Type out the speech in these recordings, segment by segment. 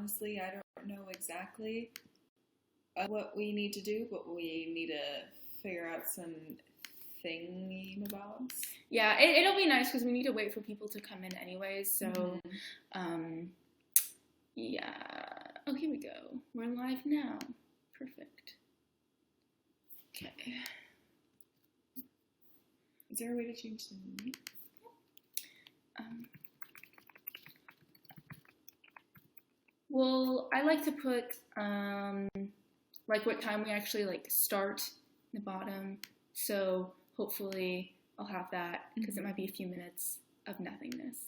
honestly, I don't know exactly what we need to do, but we need to figure out some thingy-mabobs. Yeah, it'll be nice because we need to wait for people to come in anyways, so, yeah. Oh, here we go. We're live now. Perfect. Okay. Is there a way to change the name? Well, I like to put, like, what time we actually, like, start in the bottom, so hopefully I'll have that, because it might be a few minutes of nothingness.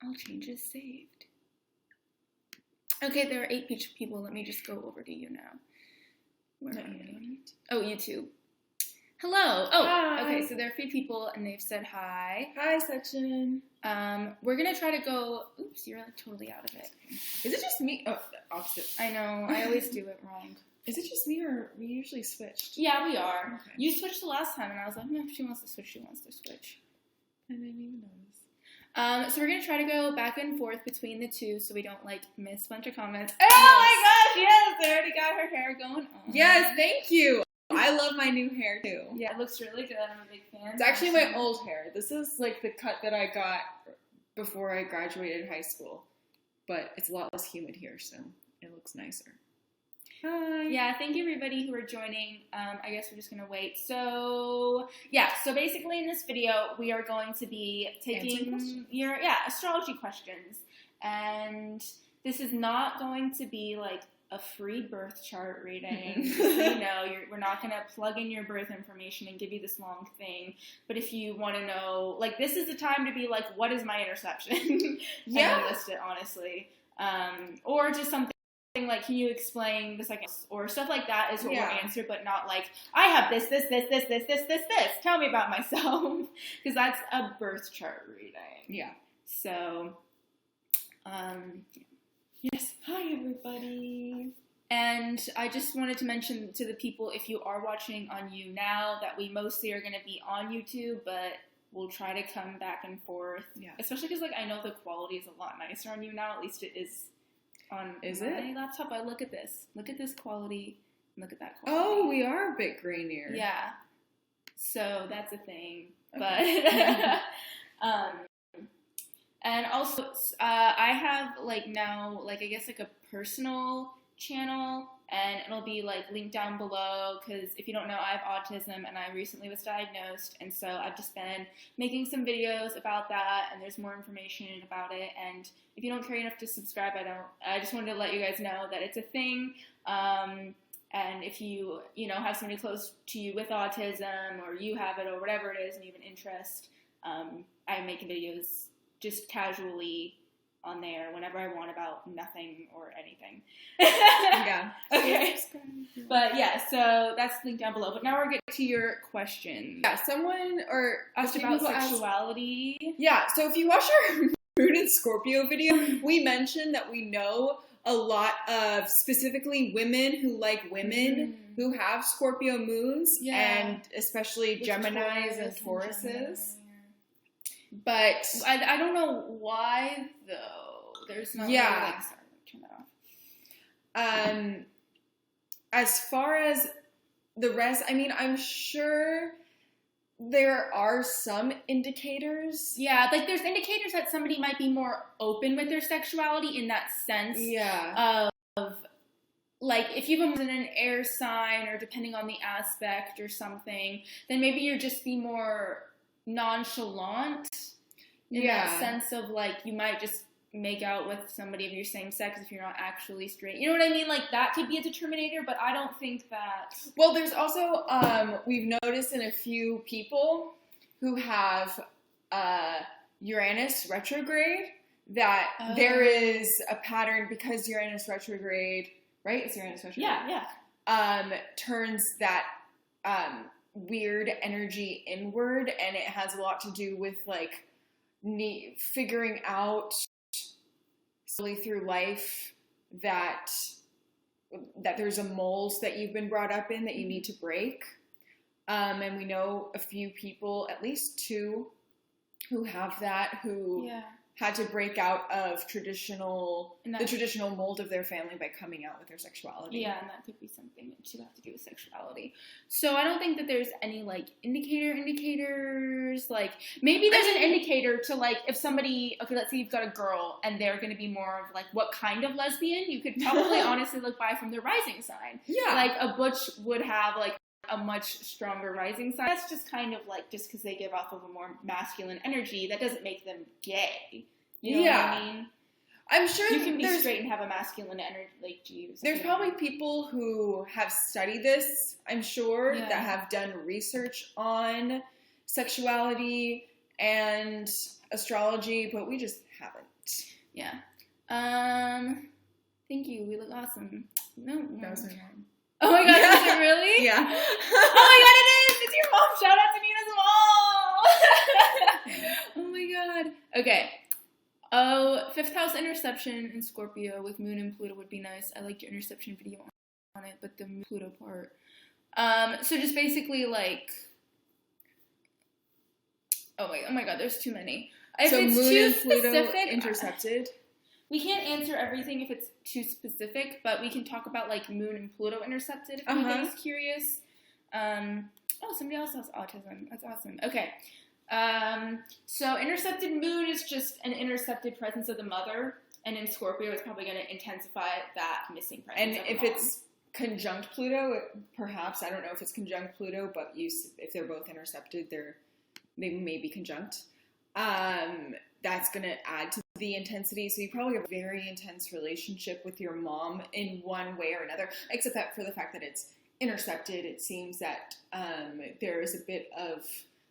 All changes saved. Okay, there are 8 people. Let me just go over to you now. Where are you? Oh, YouTube. Hello. Oh, hi. Okay, so there are 3 people, and they've said hi. Hi, section. We're going to try to go... Oops, you're like totally out of it. Is it just me? Oh, the opposite. I know. I always do it wrong. Is it just me, or we usually switched? Yeah, we are. Okay. You switched the last time, and I was like, no, if she wants to switch, she wants to switch. I didn't even notice. So we're going to try to go back and forth between the 2 so we don't, like, miss a bunch of comments. Oh my gosh, yes! They already got her hair going on. Yes, thank you! I love my new hair, too. Yeah, it looks really good. I'm a big fan. It's actually my old hair. This is, like, the cut that I got before I graduated high school. But it's a lot less humid here, so it looks nicer. Hi. Yeah, thank you everybody who are joining. I guess we're just going to wait. So, yeah, so basically in this video, we are going to be taking your, astrology questions. And this is not going to be like a free birth chart reading. We're not going to plug in your birth information and give you this long thing. But if you want to know, like, this is the time to be like, what is my interception? Yeah. And list it, honestly. Or just something like, can you explain the second, or stuff like that is what we'll answer, but not like, I have this. Tell me about myself. Because that's a birth chart reading. Yeah. So, yes. Hi, everybody. And I just wanted to mention to the people, if you are watching on YouNow, that we mostly are going to be on YouTube, but we'll try to come back and forth. Yeah. Especially because, like, I know the quality is a lot nicer on YouNow. At least it is on my laptop. I look at this. Look at this quality. Look at that quality. Oh, we are a bit grainier. Yeah. So that's a thing. Okay. But, and also, I have, like, now, like, I guess, like, a personal channel, and it'll be, like, linked down below, because if you don't know, I have autism, and I recently was diagnosed, and so I've just been making some videos about that, and there's more information about it, and if you don't care enough to subscribe, I just wanted to let you guys know that it's a thing, and if you have somebody close to you with autism, or you have it, or whatever it is, and you have an interest, I'm making videos just casually on there whenever I want about nothing or anything. Yeah. Okay. But yeah, so that's linked down below. But now we're getting to your question. Yeah, someone asked about sexuality. Yeah, so if you watch our Moon and Scorpio video, we mentioned that we know a lot of specifically women who like women who have Scorpio moons, and especially Geminis and Tauruses. But I don't know why, though. There's no way, like, sorry, turn that off. As far as the rest, I mean, I'm sure there are some indicators. Yeah, like, there's indicators that somebody might be more open with their sexuality in that sense. Yeah. Of, like, if you have an air sign, or depending on the aspect or something, then maybe you're just be more nonchalant in that sense of, like, you might just make out with somebody of your same sex if you're not actually straight. You know what I mean? Like, that could be a determinator, but I don't think that... Well, there's also, we've noticed in a few people who have Uranus Retrograde that there is a pattern, because Uranus Retrograde, right? It's Uranus Retrograde. Yeah. Turns that weird energy inward, and it has a lot to do with, like, figuring out slowly through life that there's a mold that you've been brought up in that you need to break. And we know a few people, at least 2, who have that, who had to break out of the traditional mold of their family by coming out with their sexuality. Yeah, and that could be something that to have to do with sexuality. So I don't think that there's any, like, indicators, like, maybe there's an indicator to, like, if somebody, okay, let's say you've got a girl, and they're going to be more of, like, what kind of lesbian, you could probably honestly look by from their rising sign. Yeah. Like, a butch would have, like, a much stronger rising sign. That's just kind of like, just because they give off of a more masculine energy, that doesn't make them gay. You know what I mean? I'm sure you can be straight and have a masculine energy, like, geez. There's probably people who have studied this, I'm sure, that have done research on sexuality and astrology, but we just haven't. Yeah. Thank you. We look awesome. No. That was my mom. Oh my god, is it really? Yeah. Oh my god, it is! It's your mom! Shout out to Nina's mom! Oh my god. Okay. Oh, 5th house interception in Scorpio with Moon and Pluto would be nice. I liked your interception video on it, but the Pluto part. So just basically like... Oh my god, there's too many. If so it's Moon too and Pluto specific, intercepted? We can't answer everything if it's too specific, but we can talk about, like, Moon and Pluto intercepted if anybody's curious. Oh, somebody else has autism. That's awesome. Okay. So intercepted Moon is just an intercepted presence of the mother, and in Scorpio it's probably going to intensify that missing presence and of the if mom. it's conjunct Pluto, perhaps, I don't know if it's conjunct Pluto, but if they're both intercepted, they may be conjunct. That's going to add to the intensity. So you probably have a very intense relationship with your mom in one way or another, except that for the fact that it's intercepted, it seems that there is a bit of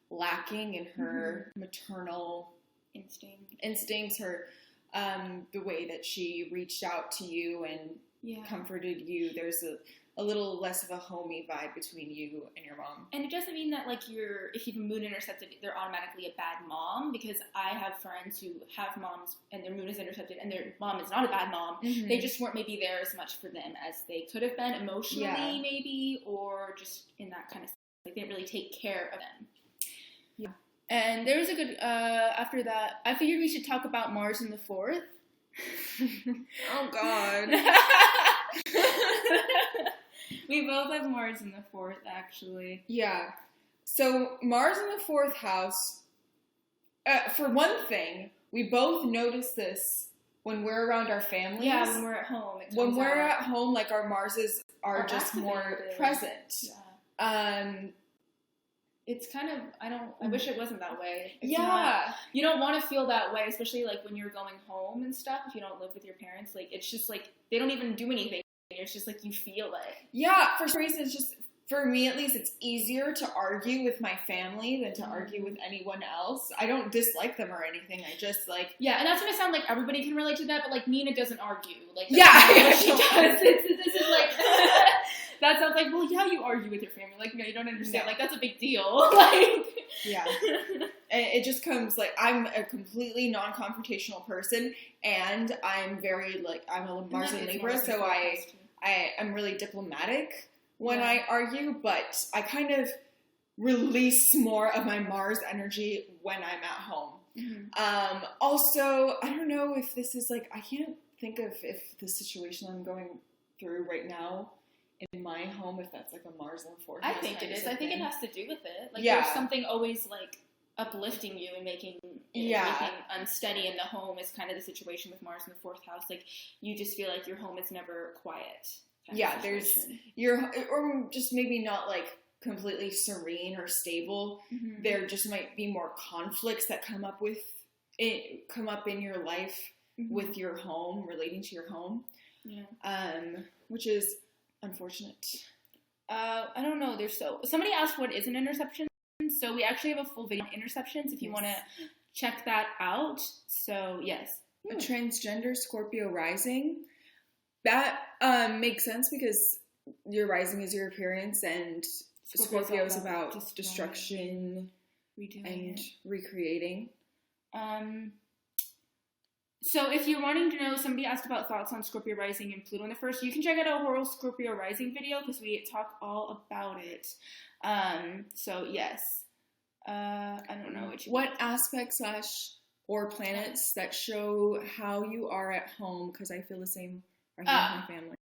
lacking in her maternal instincts, her the way that she reached out to you and comforted you. There's a little less of a homey vibe between you and your mom. And it doesn't mean that, like, if you've Moon intercepted, they're automatically a bad mom, because I have friends who have moms and their Moon is intercepted and their mom is not a bad mom. Mm-hmm. They just weren't maybe there as much for them as they could have been emotionally, maybe, or just in that kind of, like, they didn't really take care of them. Yeah. And there was a good, after that, I figured we should talk about Mars in the 4th. Oh, God. We both have Mars in the 4th, actually. Yeah. So, Mars in the 4th house, for one thing, we both notice this when we're around our families. Yeah, when we're at home. When we're at home, like, our Marses are just more present. Yeah. It's kind of, I wish it wasn't that way. It's you don't want to feel that way, especially, like, when you're going home and stuff, if you don't live with your parents. Like, it's just, like, they don't even do anything. It's just, like, you feel it. Yeah, for some reason, it's just, for me at least, it's easier to argue with my family than to argue with anyone else. I don't dislike them or anything. I just, like... Yeah, and that's going to sound like everybody can relate to that, but, like, Nina doesn't argue. Like, yeah, she does. This is, like... That sounds like, well, yeah, you argue with your family. Like, no, you don't understand. No. Like, that's a big deal. Like... Yeah. It just comes, like, I'm a completely non-confrontational person, and I'm very, like, I'm a Mars and Libra, so I'm really diplomatic when I argue, but I kind of release more of my Mars energy when I'm at home. Mm-hmm. Also, I don't know if this is, like, I can't think of if the situation I'm going through right now in my home, if that's, like, a Mars in the 4th house. I think it is. I think it has to do with it. Like, there's something always, like, uplifting you and making unsteady in the home is kind of the situation with Mars in the 4th house. Like, you just feel like your home is never quiet. Or just maybe not, like, completely serene or stable. Mm-hmm. There just might be more conflicts that come up in your life with your home, relating to your home. Yeah. Which is unfortunate. I don't know. Somebody asked what is an interception. So we actually have a full video on interceptions if you want to check that out. So yes. A transgender Scorpio rising. That makes sense because your rising is your appearance and Scorpio is about destruction and recreating. So if you're wanting to know, somebody asked about thoughts on Scorpio rising and Pluto in the 1st, you can check out our whole Scorpio rising video because we talk all about it. So yes, I don't know what aspect / or planets that show how you are at home, because I feel the same right here with my family.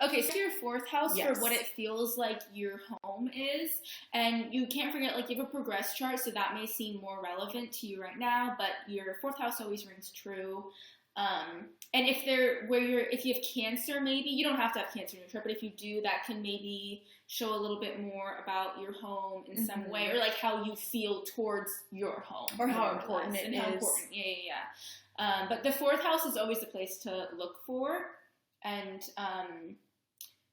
Okay, so your 4th house Yes. for what it feels like your home is, and you can't forget, like, you have a progress chart, so that may seem more relevant to you right now, but your 4th house always rings true. And if you have Cancer, maybe, you don't have to have Cancer in your chart, but if you do, that can maybe show a little bit more about your home in some way, or like how you feel towards your home, or how important it is. How important, yeah. But the 4th house is always a place to look for, and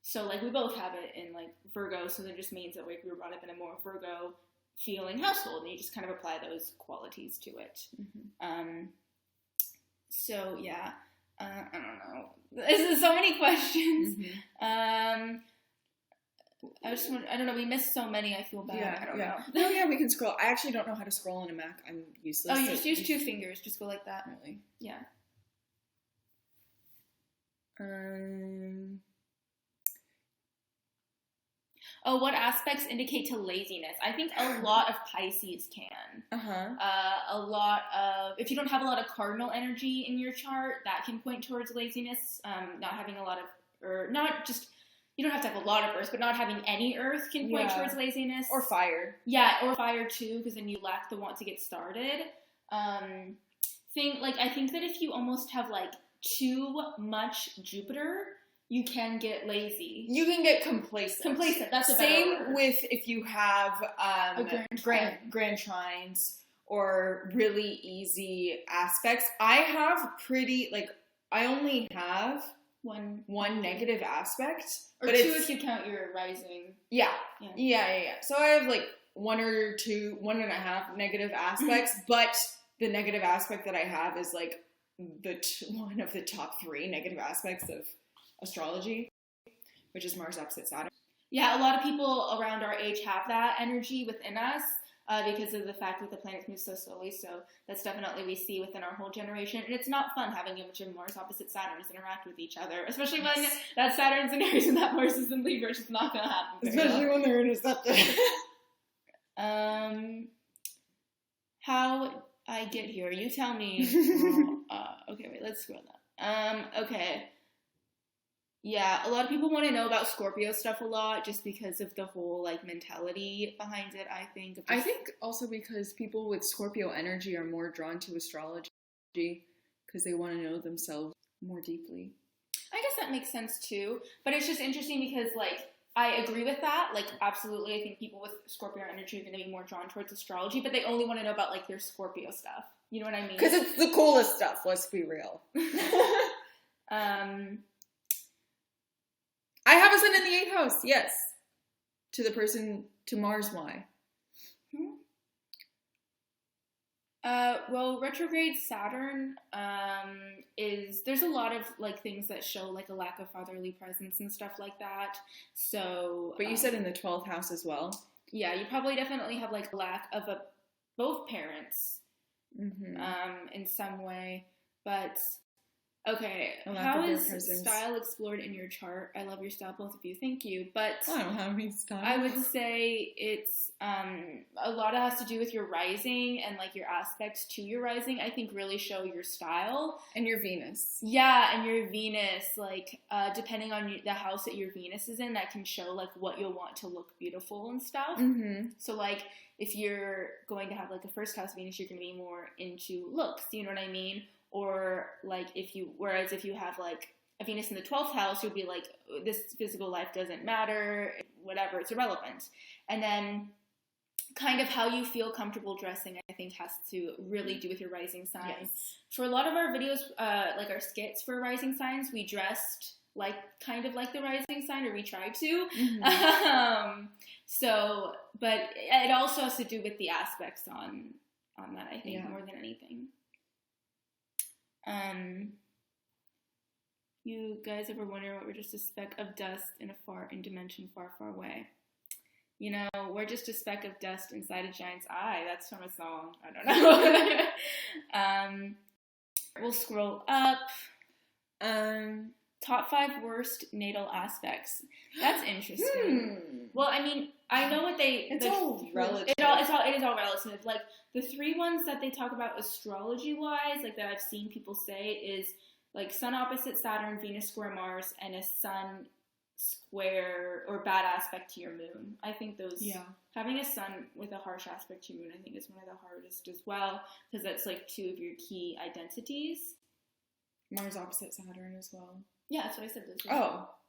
so like we both have it in like Virgo, so that just means that like we were brought up in a more Virgo feeling household, and you just kind of apply those qualities to it. So yeah, I don't know. This is so many questions. I don't know. We missed so many. I feel bad. Yeah, I don't know. No, yeah, we can scroll. I actually don't know how to scroll on a Mac. I'm useless. Oh, you just use 2 fingers. Just go like that. Really? Yeah. Oh, what aspects indicate to laziness? I think a lot of Pisces can. A lot of, if you don't have a lot of Cardinal energy in your chart, that can point towards laziness. Not having a lot of, or not just, you don't have to have a lot of Earth, but not having any Earth can point towards laziness. Or fire. Yeah, or fire too, because then you lack the want to get started. I think that if you almost have like too much Jupiter, you can get lazy. You can get complacent. That's a same better word. with if you have grand trines or really easy aspects. I have I only have one negative aspect, or but 2 if you count your rising. Yeah. So I have like 1 or 2, 1.5 negative aspects, but the negative aspect that I have is like one of the top 3 negative aspects of astrology, which is Mars opposite Saturn. Yeah, a lot of people around our age have that energy within us because of the fact that the planets move so slowly. So that's definitely we see within our whole generation. And it's not fun having a bunch of Mars opposite Saturns interact with each other, especially when that Saturn's in Aries and that Mars is in Libra. It's just not going to happen. Especially when they're intercepted. How I get here? You tell me. Okay, wait, let's scroll down. Okay. Yeah, a lot of people want to know about Scorpio stuff a lot just because of the whole, like, mentality behind it, I think. I think also because people with Scorpio energy are more drawn to astrology because they want to know themselves more deeply. I guess that makes sense, too. But it's just interesting because, like, I agree with that. Like, absolutely, I think people with Scorpio energy are going to be more drawn towards astrology, but they only want to know about, like, their Scorpio stuff. You know what I mean? Because it's the coolest stuff, let's be real. I have a sun in the 8th house, yes. To Mars, why? Well, retrograde Saturn there's a lot of like things that show like a lack of fatherly presence and stuff like that. So, but you said in the 12th house as well. Yeah, you probably definitely have like a lack of both parents, in some way. But okay, how is style explored in your chart? I love your style, both of you. Thank you. But I don't have any style. I would say it's a lot has to do with your rising and like your aspects to your rising. I think really show your style and your Venus. Yeah, and your Venus, like depending on the house that your Venus is in, that can show like what you'll want to look beautiful and stuff. So like if you're going to have like a first house Venus, you're going to be more into looks. You know what I mean? Or like if you have like a Venus in the 12th house, you'll be like, this physical life doesn't matter, whatever, it's irrelevant. And then kind of how you feel comfortable dressing, I think, has to really do with your rising sign. Yes. For a lot of our videos, like our skits for rising signs, we dressed like kind of like the rising sign, or we tried to. So, but it also has to do with the aspects on that, I think, more than anything. You guys ever wonder what we're just a speck of dust in dimension far, far away? You know, we're just a speck of dust inside a giant's eye. That's from a song. I don't know. We'll scroll up. Top 5 worst natal aspects. That's interesting. Well, I mean, I know what they... It's like, all relative. It is all relative. Like, the 3 ones that they talk about astrology-wise, like, that I've seen people say is, like, Sun opposite Saturn, Venus square Mars, and a Sun square or bad aspect to your moon. I think those... Yeah. Having a Sun with a harsh aspect to your moon, I think, is one of the hardest as well, because that's, like, 2 of your key identities. Mars opposite Saturn as well. Yeah, that's what I said.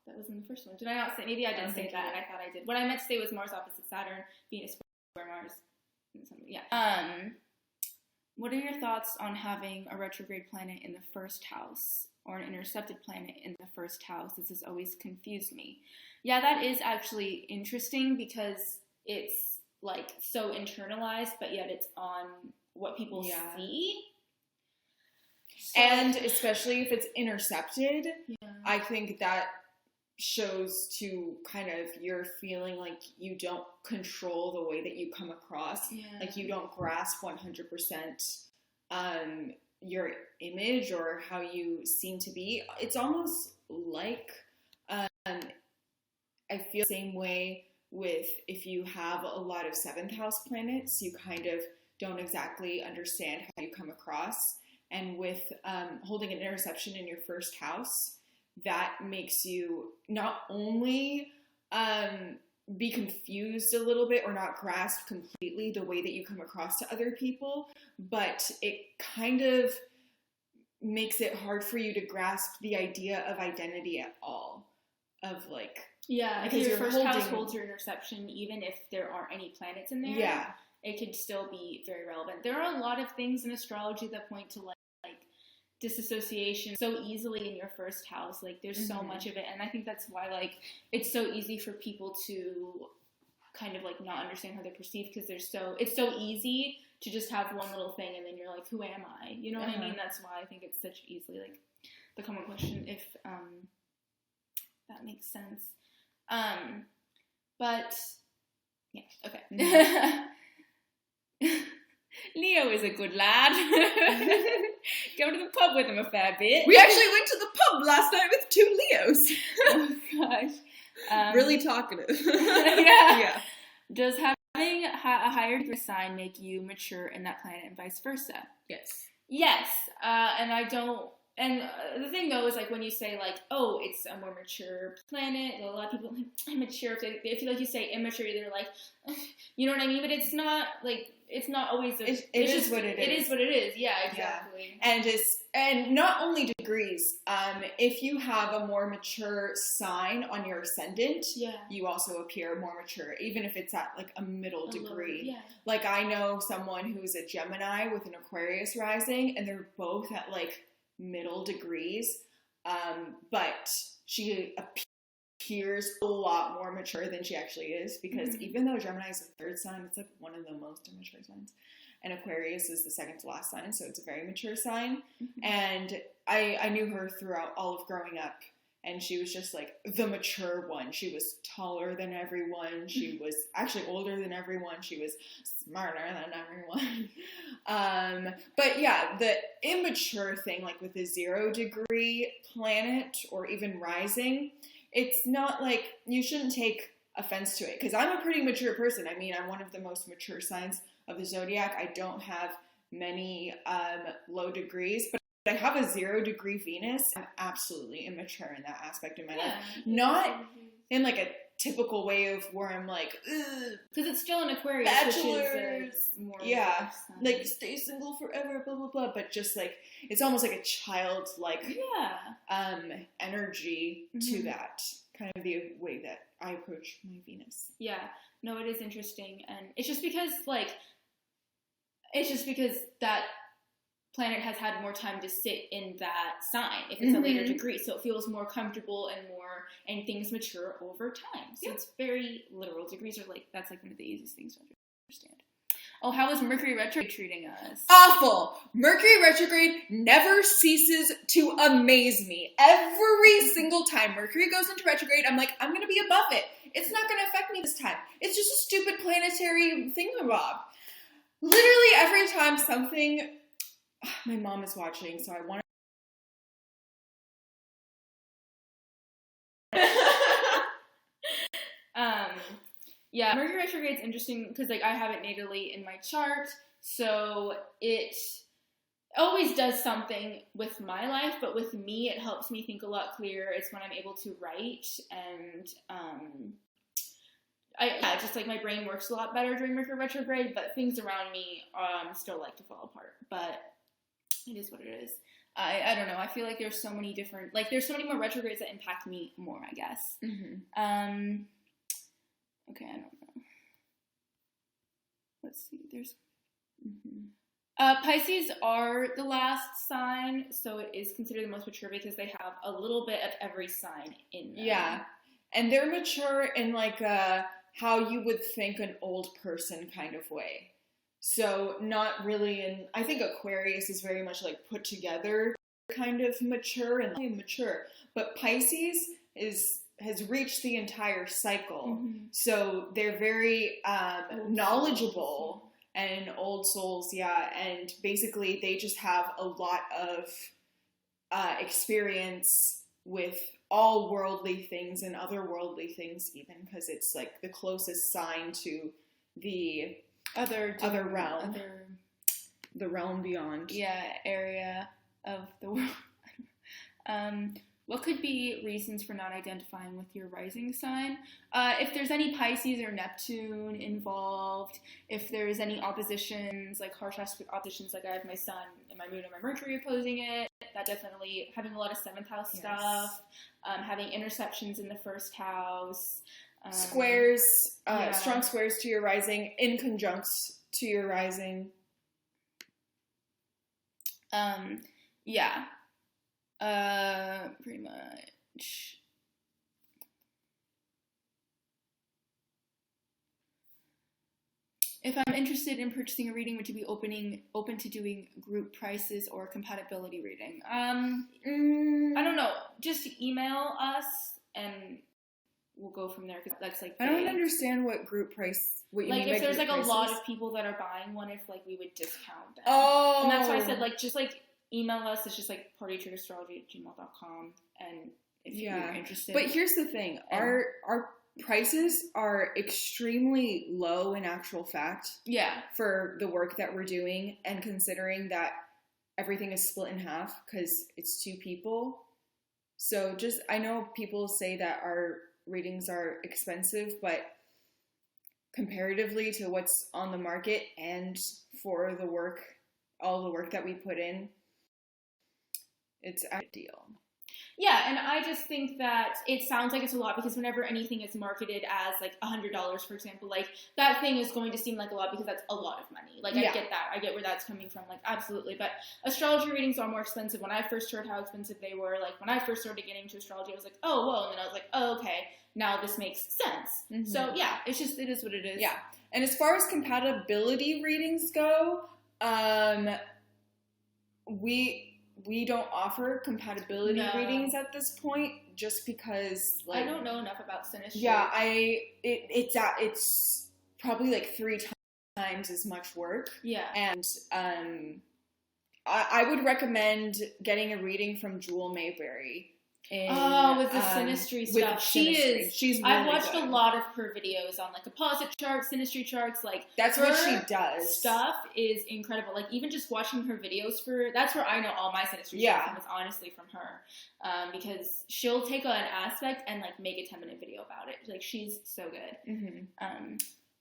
That was in the first one. Did I not say? Maybe I didn't say that, and I thought I did. What I meant to say was Mars opposite Saturn, Venus square Mars. Yeah. What are your thoughts on having a retrograde planet in the first house or an intercepted planet in the first house? This has always confused me. Yeah, that is actually interesting because it's like so internalized, but yet it's on what people see. So, and especially if it's intercepted, I think that shows to kind of you're feeling like you don't control the way that you come across. Yeah. Like you don't grasp 100% your image or how you seem to be. It's almost like I feel the same way with if you have a lot of 7th house planets, you kind of don't exactly understand how you come across. And with holding an interception in your first house, that makes you not only be confused a little bit or not grasp completely the way that you come across to other people, but it kind of makes it hard for you to grasp the idea of identity at all. Of like... Yeah, because your first house holds your interception, even if there aren't any planets in there. Yeah. It could still be very relevant. There are a lot of things in astrology that point to like disassociation so easily in your first house. Like there's so much of it, and I think that's why like it's so easy for people to kind of like not understand how they're perceived, because it's so easy to just have one little thing and then you're like, who am I? You know what I mean? That's why I think it's such easily like the common question, if that makes sense. But yeah, okay. Leo is a good lad. Go to the pub with him a fair bit. We actually went to the pub last night with 2 Leos. Oh gosh. Really talkative. Yeah. Does having a higher degree sign make you mature in that planet and vice versa? Yes. Yes. And I don't... And the thing, though, is, like, when you say, like, oh, it's a more mature planet, a lot of people are like, immature. If you say immature, they're like, you know what I mean? But it's not, like, it's not always... It is what it is. It is what it is. Yeah, exactly. Yeah. And not only degrees. If you have a more mature sign on your ascendant, you also appear more mature, even if it's at, like, a middle degree. Yeah. Like, I know someone who's a Gemini with an Aquarius rising, and they're both at, like, middle degrees, but she appears a lot more mature than she actually is, because even though Gemini is the 3rd sign, it's like one of the most immature signs, and Aquarius is the 2nd to last sign, so it's a very mature sign. And I knew her throughout all of growing up, and she was just like the mature one. She was taller than everyone. She was actually older than everyone. She was smarter than everyone. But yeah, the immature thing, like with a 0 degree planet or even rising, it's not like, you shouldn't take offense to it, because I'm a pretty mature person. I mean, I'm one of the most mature signs of the zodiac. I don't have many low degrees, but I have a 0 degree Venus. I'm absolutely immature in that aspect of my life. Not in like a typical way of where I'm like, ugh, because it's still an Aquarius, bachelors, which is more like stay single forever, blah blah blah. But just like it's almost like a childlike energy to that, kind of the way that I approach my Venus. Yeah, no, it is interesting, and it's just because that planet has had more time to sit in that sign if it's a later degree, so it feels more comfortable and things mature over time. So it's very literal. Degrees are like, that's like one of the easiest things to understand. Oh, how is Mercury retrograde treating us? Awful! Mercury retrograde never ceases to amaze me. Every single time Mercury goes into retrograde, I'm like, I'm gonna be above it. It's not gonna affect me this time. It's just a stupid planetary thingamabob. Literally every time something... My mom is watching, so I want Yeah, Mercury retrograde is interesting because, like, I have it natally in my chart, so it always does something with my life, but with me, it helps me think a lot clearer. It's when I'm able to write, and just like my brain works a lot better during Mercury retrograde, but things around me still like to fall apart. But it is what it is. I don't know. I feel like there's so many different, like, there's so many more retrogrades that impact me more, I guess. Mm-hmm. Okay, I don't know. Let's see. There's Pisces are the last sign, so it is considered the most mature because they have a little bit of every sign in them. Yeah, and they're mature in like how you would think an old person kind of way. So not really in, I think Aquarius is very much like put together, kind of mature and mature, but Pisces has reached the entire cycle. So they're very knowledgeable and old souls, and basically they just have a lot of experience with all worldly things and otherworldly things, even because it's like the closest sign to the other realm, the realm beyond. Yeah, area of the world. What could be reasons for not identifying with your rising sign? If there's any Pisces or Neptune involved, if there's any oppositions, like harsh oppositions, like I have my Sun and my Moon and my Mercury opposing it, that definitely, having a lot of 7th house stuff, having interceptions in the 1st house. Squares, strong squares to your rising, in conjuncts to your rising. Pretty much. If I'm interested in purchasing a reading, would you be open to doing group prices or compatibility reading? I don't know. Just email us and we'll go from there. Cause that's like I don't understand what group price. What you like mean if by there's like prices? a lot of people that are buying one, if like we would discount them. Oh, and that's why I said like just like email us. It's just like partytrickastrology@gmail.com, and if you're interested. But here's the thing: our prices are extremely low in actual fact. Yeah. For the work that we're doing, and considering that everything is split in half because it's 2 people. So just, I know people say that our readings are expensive, but comparatively to what's on the market and for the work, all the work that we put in, it's a deal. Yeah, and I just think that it sounds like it's a lot because whenever anything is marketed as like $100, for example, like that thing is going to seem like a lot because that's a lot of money. Like I get that. I get where that's coming from. Like absolutely. But astrology readings are more expensive. When I first heard how expensive they were, like when I first started getting into astrology, I was like, oh, whoa. And then I was like, oh, okay. Now this makes sense. Mm-hmm. So yeah, it is what it is. Yeah. And as far as compatibility readings go, we don't offer compatibility readings at this point, just because like, I don't know enough about synastry. Yeah, it's probably like 3 times as much work. Yeah, and I would recommend getting a reading from Jewel Mayberry. With the synastry stuff. She's really I've watched a lot of her videos on like composite charts, synastry charts. Like that's what she does. Stuff is incredible. Like even just watching her videos that's where I know all my synastry stuff from, is honestly from her. Because she'll take an aspect and like make a 10-minute video about it. Like she's so good. Mm-hmm.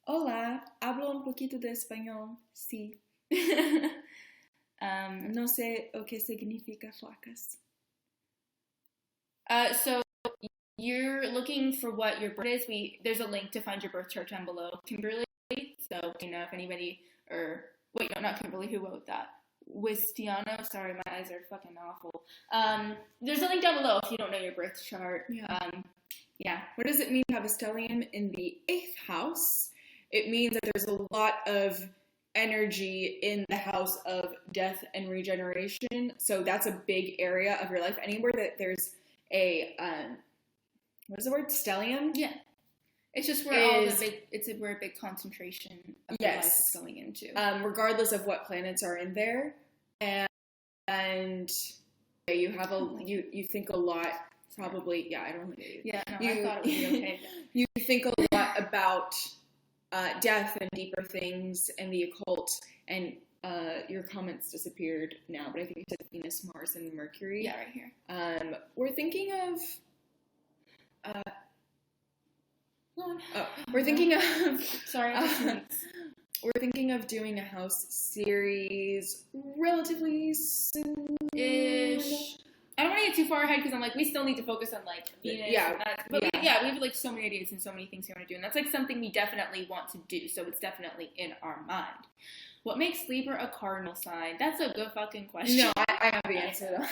Hola, hablo un poquito de español. Sí. No sé o qué significa flacas. So you're looking for what your birth is. There's a link to find your birth chart down below, Kimberly. So you know if anybody, or wait, no, not Kimberly. Who wrote that? Wistiano. Sorry, my eyes are fucking awful. There's a link down below if you don't know your birth chart. Yeah. What does it mean to have a stellium in the 8th house? It means that there's a lot of energy in the house of death and regeneration. So that's a big area of your life. Anywhere that there's a what is the word? Stellium? Yeah. It's just where where a big concentration of your life is going into. Regardless of what planets are in there. And you have you think a lot, probably, I don't think I thought it would be okay. You think a lot about death and deeper things and the occult. And your comments disappeared now, but I think you said Venus, Mars, and Mercury. Yeah, right here. We're thinking of... Sorry, I just sneezed. We're thinking of doing a house series relatively soon. Ish. I don't want to get too far ahead because I'm like, we still need to focus on like Venus. Yeah. But we have like so many ideas and so many things we want to do. And that's like something we definitely want to do. So it's definitely in our mind. What makes Libra a cardinal sign? That's a good fucking question. No, I have the answer though.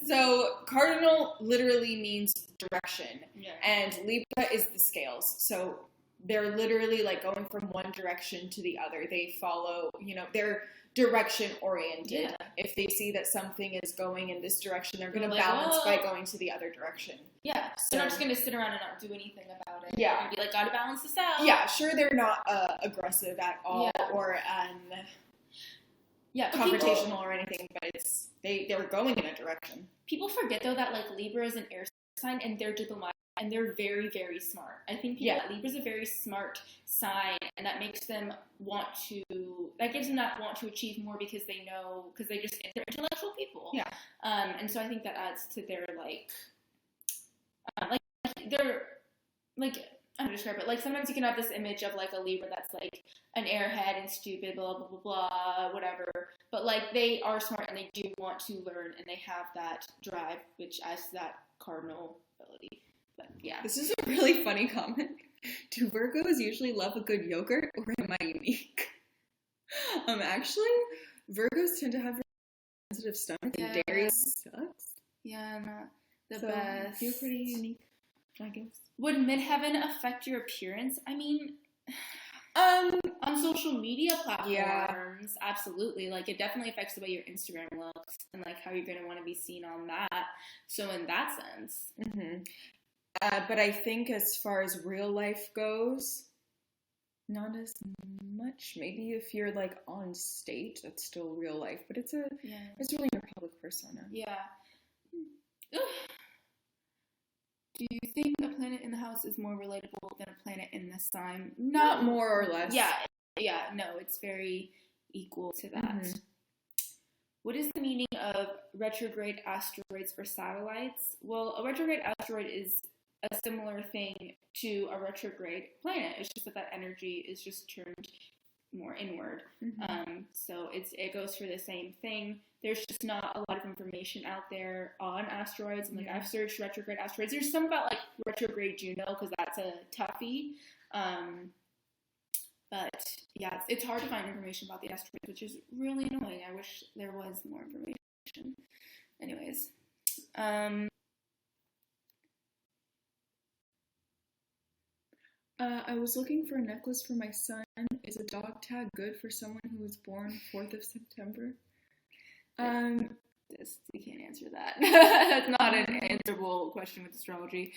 So cardinal literally means direction. Yeah. And Libra is the scales. So they're literally like going from one direction to the other. They follow, they're direction oriented. Yeah. If they see that something is going in this direction, they're going to balance by going to the other direction. Yeah. So they're not just going to sit around and not do anything about it. Yeah. They're going to be like, gotta balance this out. Yeah, sure, they're not aggressive at all or confrontational or anything, but they're going in a direction. People forget though that like Libra is an air sign and they're diplomatic. And they're very, very smart. I think Libra's a very smart sign, and that makes them gives them that want to achieve more because they're intellectual people. Yeah. And so I think that adds to their they're like, I don't know how to describe it. Like sometimes you can have this image of like a Libra that's like an airhead and stupid, blah, blah, blah, blah, whatever. But like they are smart and they do want to learn and they have that drive, which adds to that cardinal ability. But yeah. This is a really funny comment. Do Virgos usually love a good yogurt, or am I unique? Actually, Virgos tend to have a sensitive stomach, and dairy sucks. Yeah, not the best. You're pretty unique, I guess. Would midheaven affect your appearance? I mean, on social media platforms, absolutely. Like, it definitely affects the way your Instagram looks, and like how you're going to want to be seen on that. So in that sense. Mm-hmm. But I think as far as real life goes, not as much. Maybe if you're like on stage, that's still real life. But it's really your public persona. Yeah. Do you think a planet in the house is more relatable than a planet in the sign? Not more or less. Yeah. No, it's very equal to that. Mm-hmm. What is the meaning of retrograde asteroids for satellites? Well, a retrograde asteroid is a similar thing to a retrograde planet. It's just that energy is just turned more inward. Mm-hmm. So it goes for the same thing. There's just not a lot of information out there on asteroids. And I've searched retrograde asteroids. There's some about like retrograde Juno because that's a toughie. But yeah, it's hard to find information about the asteroids, which is really annoying. I wish there was more information. Anyways, I was looking for a necklace for my son. Is a dog tag good for someone who was born 4th of September? We can't answer that. That's not an answerable question with astrology.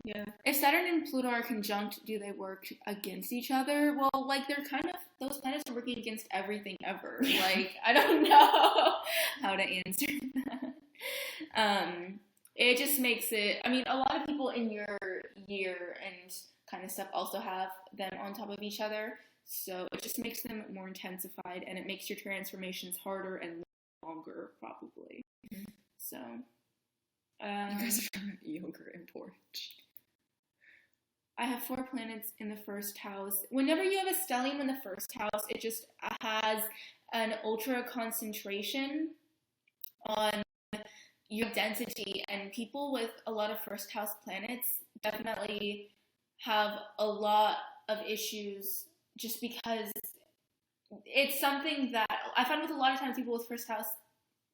Yeah. If Saturn and Pluto are conjunct, do they work against each other? Well, like those planets are working against everything ever. Like, I don't know how to answer that. It just makes it, I mean, a lot of people in your year and kind of stuff also have them on top of each other. So it just makes them more intensified and it makes your transformations harder and longer, probably. Mm-hmm. So, you guys are talking about yogurt and porridge. I have 4 planets in the first house. Whenever you have a stellium in the first house, it just has an ultra concentration on your density, and people with a lot of first house planets definitely have a lot of issues just because it's something that I find with a lot of times people with first house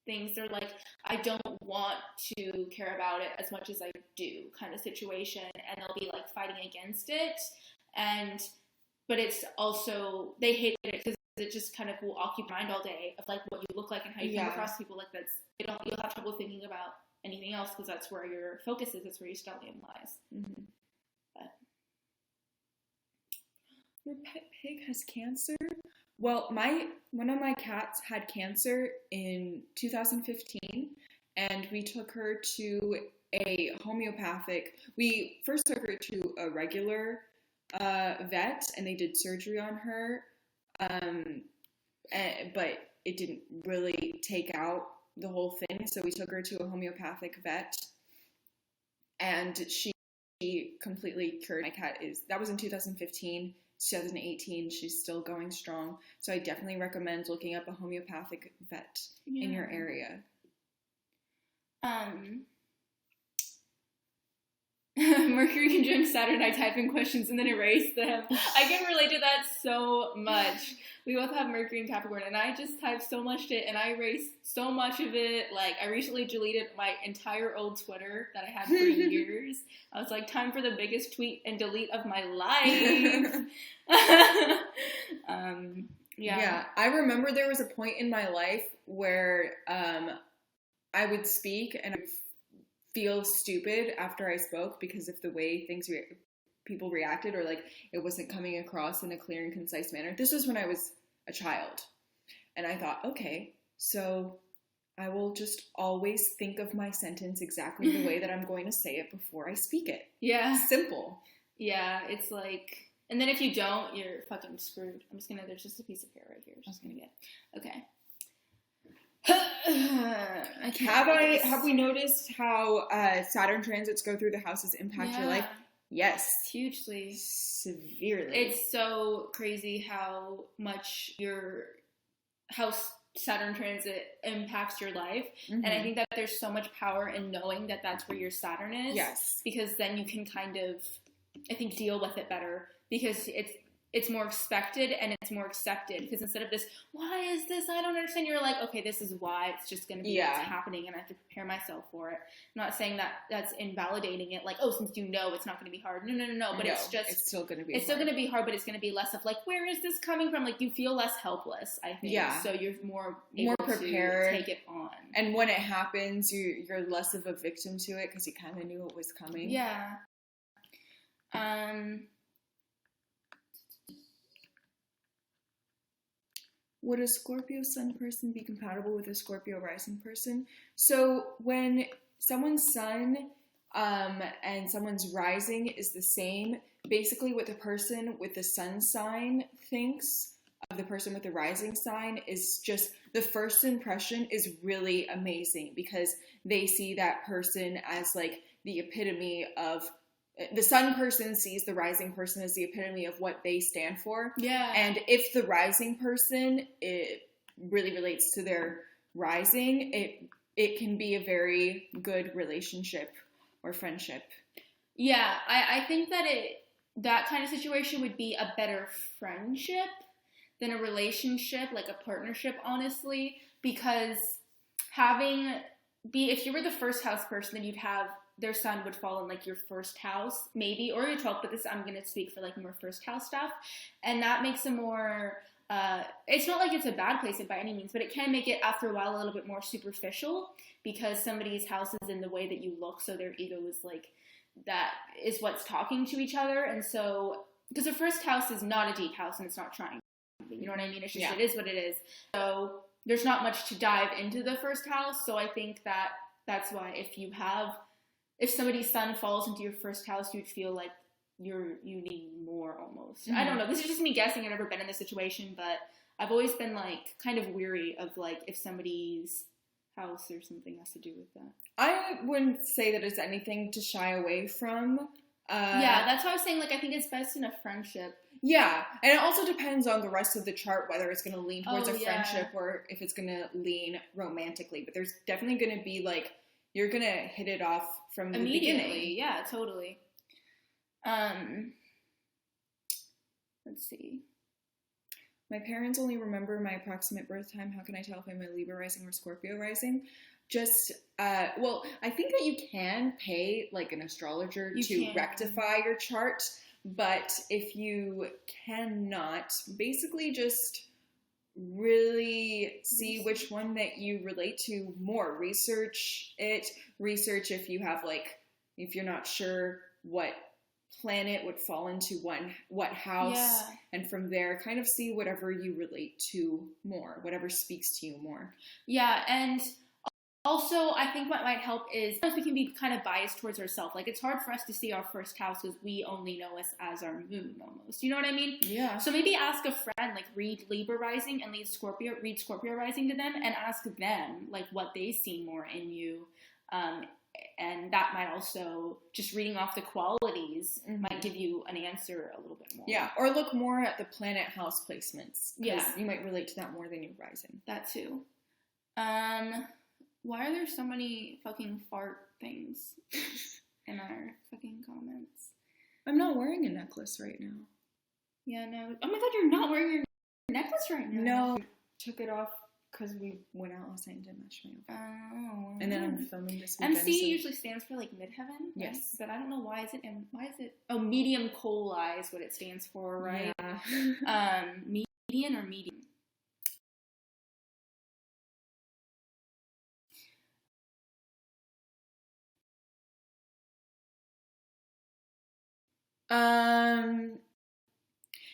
things, they're like, I don't want to care about it as much as I do kind of situation, and they'll be like fighting against it, but it's also, they hate it because it just kind of will occupy your mind all day of like what you look like and how you come across people. Like you'll have trouble thinking about anything else because that's where your focus is, that's where your stellium lies. Mm-hmm. But your pet pig has cancer? Well, one of my cats had cancer in 2015, and we took her to a homeopathic. We first took her to a regular vet, and they did surgery on her, but it didn't really take out the whole thing, so we took her to a homeopathic vet, and she completely cured. My cat that was in 2015, 2018, she's still going strong, so I definitely recommend looking up a homeopathic vet in your area. Mercury conjunct Saturn, I type in questions and then erase them. I can relate to that so much. We both have Mercury and Capricorn, and I just type so much shit, and I erase so much of it. Like, I recently deleted my entire old Twitter that I had for years. I was like, time for the biggest tweet and delete of my life. Yeah, I remember there was a point in my life where I would speak and I would feel stupid after I spoke because of the way people reacted, or like it wasn't coming across in a clear and concise manner. This was when I was a child, and I thought, okay, so I will just always think of my sentence exactly the way that I'm going to say it before I speak it. Yeah. Simple. Yeah, it's like, and then if you don't, you're fucking screwed. There's just a piece of hair right here. Just gonna get, okay. Have we noticed how Saturn transits go through the houses impact your life? Yes. Hugely. Severely. It's so crazy how much how Saturn transit impacts your life. Mm-hmm. And I think that there's so much power in knowing that that's where your Saturn is. Yes. Because then you can kind of, I think, deal with it better. Because it's more expected and it's more accepted, because instead of this, why is this, I don't understand, you're like, okay, this is why, it's just going to be what's happening, and I have to prepare myself for it. I'm not saying that that's invalidating it, like, oh, since you know it's not going to be hard. No, but it's still going to be hard, but it's going to be less of like, where is this coming from? Like, you feel less helpless, I think. Yeah. So you're more prepared to take it on. And when it happens, you're less of a victim to it because you kind of knew it was coming. Yeah. Would a Scorpio sun person be compatible with a Scorpio rising person? So when someone's sun and someone's rising is the same, basically what the person with the sun sign thinks of the person with the rising sign is just, the first impression is really amazing because they see that person as like the epitome of, the sun person sees the rising person as the epitome of what they stand for. Yeah. And if the rising person, it really relates to their rising, it can be a very good relationship or friendship. Yeah, I think that that kind of situation would be a better friendship than a relationship, like a partnership, honestly, because if you were the first house person, then you'd have, their sun would fall in like your first house, maybe, or your 12th, but I'm going to speak for like more first house stuff. And that makes a more, it's not like it's a bad place by any means, but it can make it after a while a little bit more superficial because somebody's house is in the way that you look. So their ego is like, that is what's talking to each other. And so, because the first house is not a deep house and it's not trying, you know what I mean? It's just, It is what it is. So there's not much to dive into the first house. So I think that that's why if somebody's sun falls into your first house, you'd feel like you need more almost. Mm-hmm. I don't know. This is just me guessing. I've never been in this situation, but I've always been like kind of weary of like if somebody's house or something has to do with that. I wouldn't say that it's anything to shy away from. Yeah, that's why I was saying like I think it's best in a friendship. Yeah, and it also depends on the rest of the chart whether it's going to lean towards a friendship or if it's going to lean romantically. But there's definitely going to be like, you're going to hit it off from the beginning. Yeah, totally. Let's see. My parents only remember my approximate birth time. How can I tell if I'm a Libra rising or Scorpio rising? Just, well, I think that you can pay like an astrologer to rectify your chart. But if you cannot, basically just really see which one that you relate to more. Research if you have like, if you're not sure what planet would fall into what house, and from there kind of see whatever you relate to more, whatever speaks to you more. Yeah, and Also, I think what might help is sometimes we can be kind of biased towards ourselves. Like, it's hard for us to see our first house because we only know us as our moon almost. You know what I mean? Yeah. So maybe ask a friend, like, read Libra rising and read Scorpio rising to them and ask them, like, what they see more in you. And that might also, just reading off the qualities, might give you an answer a little bit more. Yeah, or look more at the planet house placements. Yeah. You might relate to that more than your rising. That too. Why are there so many fucking fart things in our fucking comments? I'm not wearing a necklace right now. Yeah, no. Oh my god, you're not wearing your necklace right now. No. I took it off because we went out last night and didn't match my outfit. Oh. And then I'm filming this weekend. Emcee usually stands for like midheaven. Yes. But I don't know why is it oh, medium coeli is what it stands for, right? Yeah. Median or medium?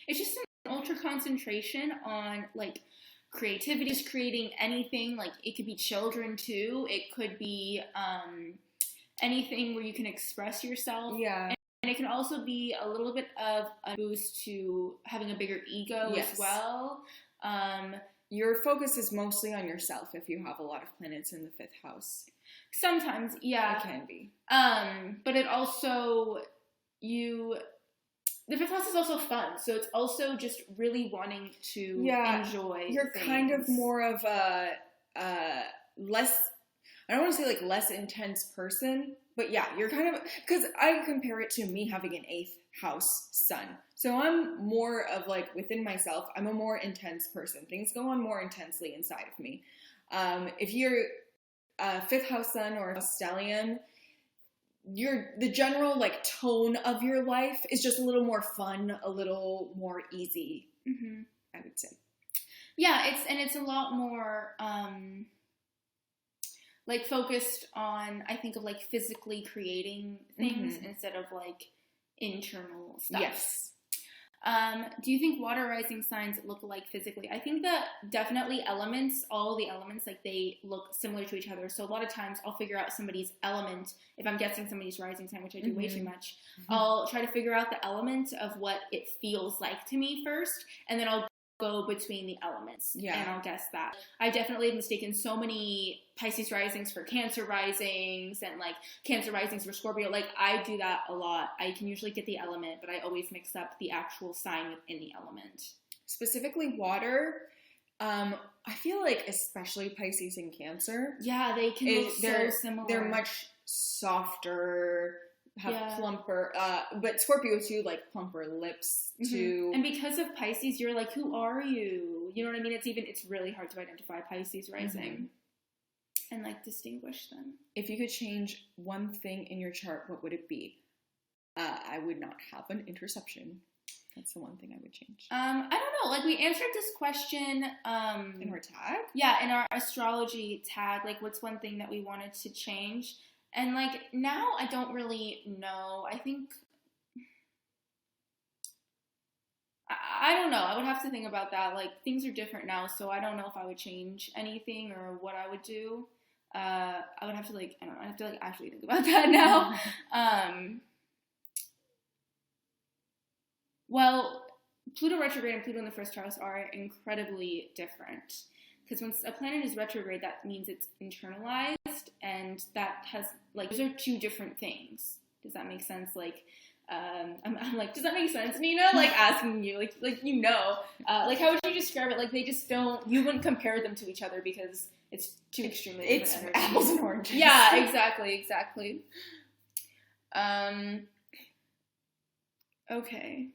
It's just an ultra concentration on like creativity, just creating anything. Like it could be children too. It could be anything where you can express yourself. Yeah. And it can also be a little bit of a boost to having a bigger ego as well. Your focus is mostly on yourself if you have a lot of planets in the 5th house. Sometimes, yeah. It can be. But it also, the 5th house is also fun, so it's also just really wanting to enjoy You're things. kind of more of a less, I don't want to say like less intense person, but yeah, you're kind of, because I compare it to me having an 8th house sun. So I'm more of like within myself, I'm a more intense person. Things go on more intensely inside of me. If you're a 5th house sun or a Stallion, the general like tone of your life is just a little more fun, a little more easy, I would say. Yeah, it's a lot more like focused on, I think, of like physically creating things instead of like internal stuff. Yes. Do you think water rising signs look alike physically? I think that definitely elements, all the elements, like they look similar to each other. So a lot of times I'll figure out somebody's element. If I'm guessing somebody's rising sign, which I do way too much, I'll try to figure out the element of what it feels like to me first. And then I'll go between the elements and I'll guess that. I definitely have mistaken so many Pisces risings for Cancer risings and like Cancer risings for Scorpio. Like I do that a lot. I can usually get the element, but I always mix up the actual sign within the element. Specifically water, I feel like especially Pisces and Cancer. Yeah, they can look so similar. They're much softer, have plumper, but Scorpio too, like plumper lips too. And because of Pisces, you're like, who are you? You know what I mean? It's really hard to identify Pisces rising and like distinguish them. If you could change one thing in your chart, what would it be? I would not have an interception. That's the one thing I would change. I don't know. Like we answered this question in our tag? Yeah, in our astrology tag. Like what's one thing that we wanted to change? And, like, now I don't really know. I think, I don't know. I would have to think about that. Like, things are different now, so I don't know if I would change anything or what I would do. I would have to, like, I don't know. I have to, like, actually think about that now. Well, Pluto retrograde and Pluto in the 1st house are incredibly different. Because when a planet is retrograde, that means it's internalized, and that has, like, those are two different things. Does that make sense? Like, I'm like, does that make sense, Nina? Like, asking you, like you know. Like, how would you describe it? Like, they just don't, you wouldn't compare them to each other because it's two extremely different energies. Apples and oranges. Yeah, exactly. Okay.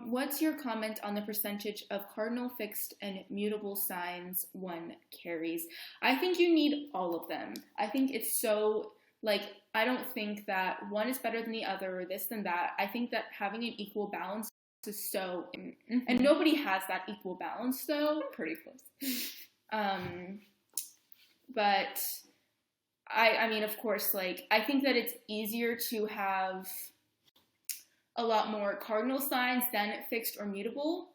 What's your comment on the percentage of cardinal, fixed, and mutable signs one carries? I think you need all of them. I think it's so, like, I don't think that one is better than the other or this than that. I think that having an equal balance is so, and nobody has that equal balance, though. I'm pretty close. But, I mean, of course, like, I think that it's easier to have a lot more cardinal signs than fixed or mutable,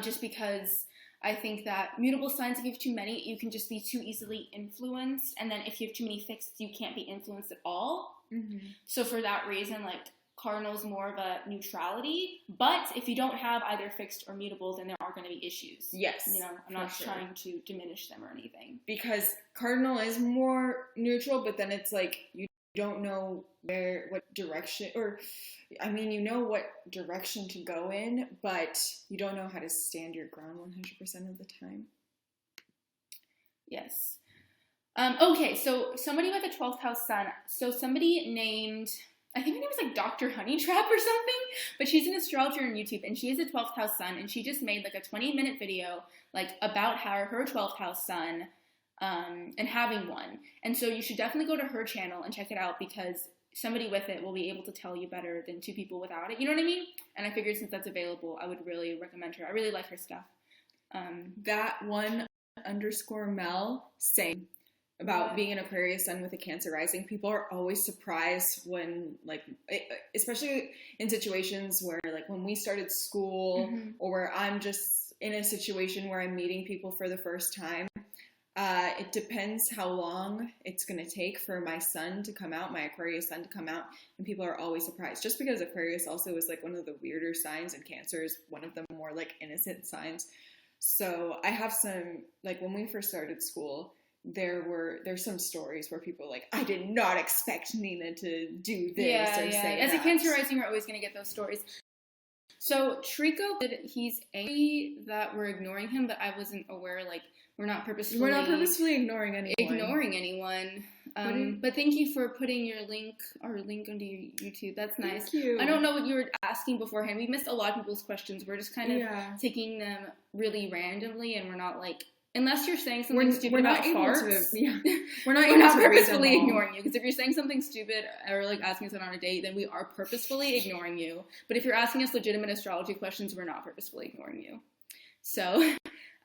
just because I think that mutable signs, if you have too many, you can just be too easily influenced. And then if you have too many fixed, you can't be influenced at all. Mm-hmm. So for that reason, like, Cardinal is more of a neutrality. But if you don't have either fixed or mutable, then there are going to be issues. Yes. You know, I'm not trying to diminish them or anything. Because Cardinal is more neutral, but then it's like, you don't know what direction, or, I mean, you know what direction to go in, but you don't know how to stand your ground 100% of the time. Yes. Okay, so somebody with a 12th house sun. So somebody named, I think her name was like Dr. Honeytrap or something, but she's an astrologer on YouTube, and she has a 12th house sun, and she just made like a 20-minute video like about her 12th house sun, and having one. And so you should definitely go to her channel and check it out, because somebody with it will be able to tell you better than two people without it. You know what I mean? And I figured since that's available, I would really recommend her. I really like her stuff. That _Mel saying about being an Aquarius sun with a Cancer rising, people are always surprised when, like, especially in situations where, like, when we started school, mm-hmm. or where I'm just in a situation where I'm meeting people for the first time. It depends how long it's going to take for my sun to come out, my Aquarius sun to come out, and people are always surprised. Just because Aquarius also is, like, one of the weirder signs, and Cancer is one of the more, like, innocent signs. So I have some, like, when we first started school, there's some stories where people are like, I did not expect Nina to do this or say As that. a Cancer rising, we're always going to get those stories. So Trico, he's angry that we're ignoring him, but I wasn't aware, like, we're not purposefully ignoring anyone. But thank you for putting our link onto YouTube. That's nice. Thank you. I don't know what you were asking beforehand. We missed a lot of people's questions. We're just kind of taking them really randomly, and we're not, like, unless you're saying something stupid about farts. We're not purposefully ignoring you. Because if you're saying something stupid or, like, asking us on a date, then we are purposefully ignoring you. But if you're asking us legitimate astrology questions, we're not purposefully ignoring you. So,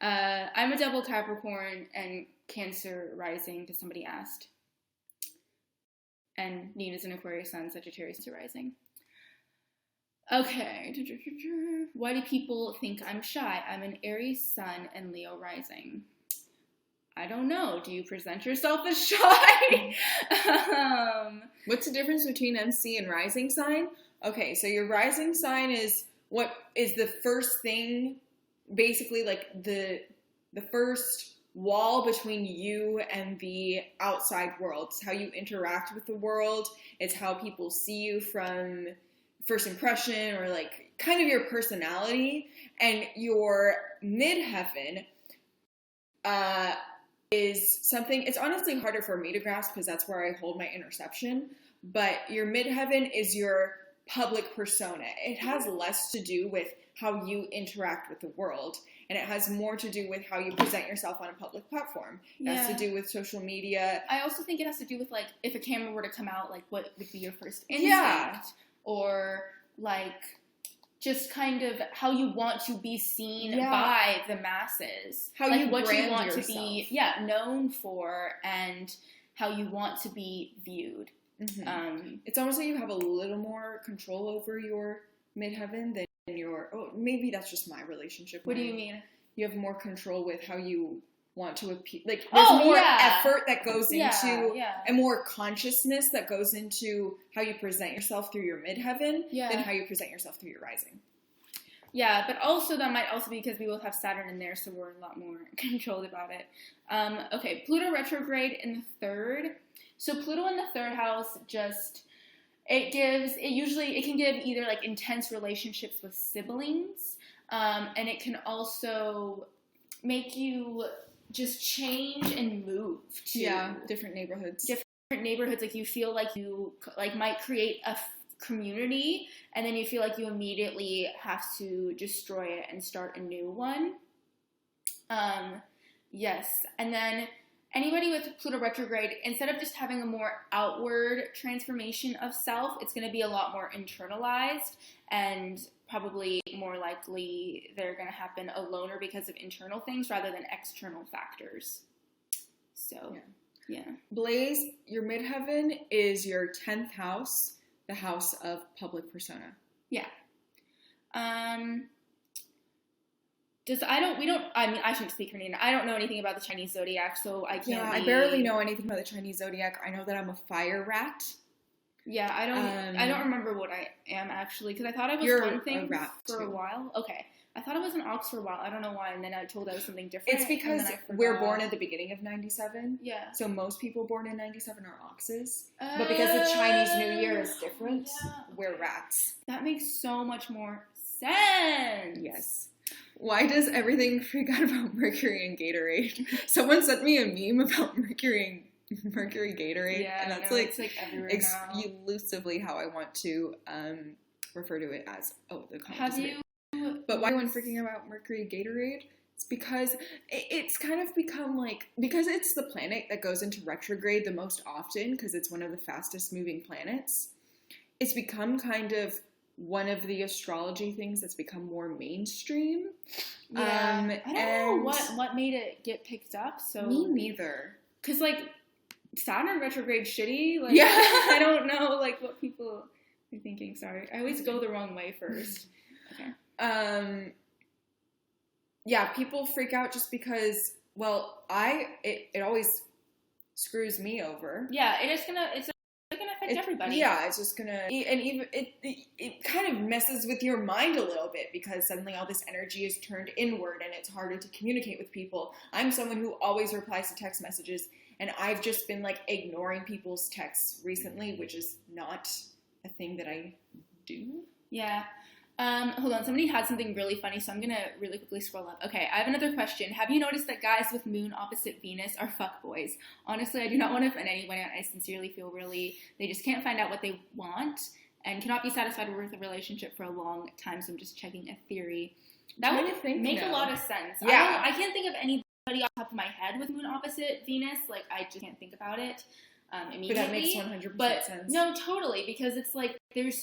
I'm a double Capricorn and Cancer rising, because somebody asked. And Nina's an Aquarius sun, Sagittarius rising. Okay. Why do people think I'm shy? I'm an Aries sun and Leo rising. I don't know. Do you present yourself as shy? What's the difference between Emcee and rising sign? Okay, so your rising sign is what is the first thing, basically, like the first wall between you and the outside world. It's how you interact with the world. It's how people see you from first impression, or, like, kind of your personality. And your midheaven is something, it's honestly harder for me to grasp because that's where I hold my interception. But your midheaven is your public persona. It has less to do with how you interact with the world, and it has more to do with how you present yourself on a public platform. It has to do with social media. I also think it has to do with, like, if a camera were to come out, like, what would be your first instinct? Or, like, just kind of how you want to be seen by the masses. How like, you what brand you want yourself. To be known for, and how you want to be viewed. Mm-hmm. It's almost like you have a little more control over your midheaven than maybe that's just my relationship. What do you mean? You have more control with how you want to appear. Like, there's more effort that goes into, and more consciousness that goes into how you present yourself through your midheaven than how you present yourself through your rising. Yeah, but also that might also be because we both have Saturn in there, so we're a lot more controlled about it. Okay, Pluto retrograde in the third. So Pluto in the third house it can give either, like, intense relationships with siblings, and it can also make you just change and move to different neighborhoods. Like, you feel like you, like, might create a community, and then you feel like you immediately have to destroy it and start a new one. Yes, and then anybody with Pluto retrograde, instead of just having a more outward transformation of self, it's going to be a lot more internalized, and probably more likely they're going to happen alone or because of internal things rather than external factors. So, yeah. Blaze, your midheaven is your 10th house, the house of public persona. Yeah. I shouldn't speak for Nina. I don't know anything about the Chinese zodiac, so I can't. Yeah, I barely know anything about the Chinese zodiac. I know that I'm a fire rat. Yeah, I don't remember what I am actually, because I thought I was one thing for a while. Okay. I thought I was an ox for a while. I don't know why, and then I told I was something different. It's because we're born at the beginning of 97. Yeah. So most people born in 97 are oxes. But because the Chinese New Year is different, we're rats. That makes so much more sense. Yes. Why does everything freak out about Mercury and Gatorade? Someone sent me a meme about Mercury Gatorade, and that's it's like everywhere now. Elusively how I want to refer to it as the comment. Have you? But why everyone freaking out about Mercury Gatorade? It's because it's kind of become because it's the planet that goes into retrograde the most often, because it's one of the fastest moving planets. It's become kind of one of the astrology things that's become more mainstream. Yeah, I don't know what made it get picked up. So me neither. Because Saturn retrograde shitty. I don't know what people are thinking. Sorry, I always go the wrong way first. Okay. Yeah, people freak out just because. Well, it always screws me over. Yeah, it's gonna affect everybody. Yeah, it's just gonna, and even it kind of messes with your mind a little bit, because suddenly all this energy is turned inward and it's harder to communicate with people. I'm someone who always replies to text messages, and I've just been ignoring people's texts recently, which is not a thing that I do. Yeah. Hold on, somebody had something really funny, so I'm gonna really quickly scroll up. Okay, I have another question. Have you noticed that guys with moon opposite Venus are fuckboys? Honestly, I do not want to offend anyone, and I sincerely feel they just can't find out what they want and cannot be satisfied with a relationship for a long time, so I'm just checking a theory. That would make a lot of sense. Yeah. I can't think of anybody off the top of my head with moon opposite Venus. I just can't think about it immediately. But that makes 100% sense. No, totally, because it's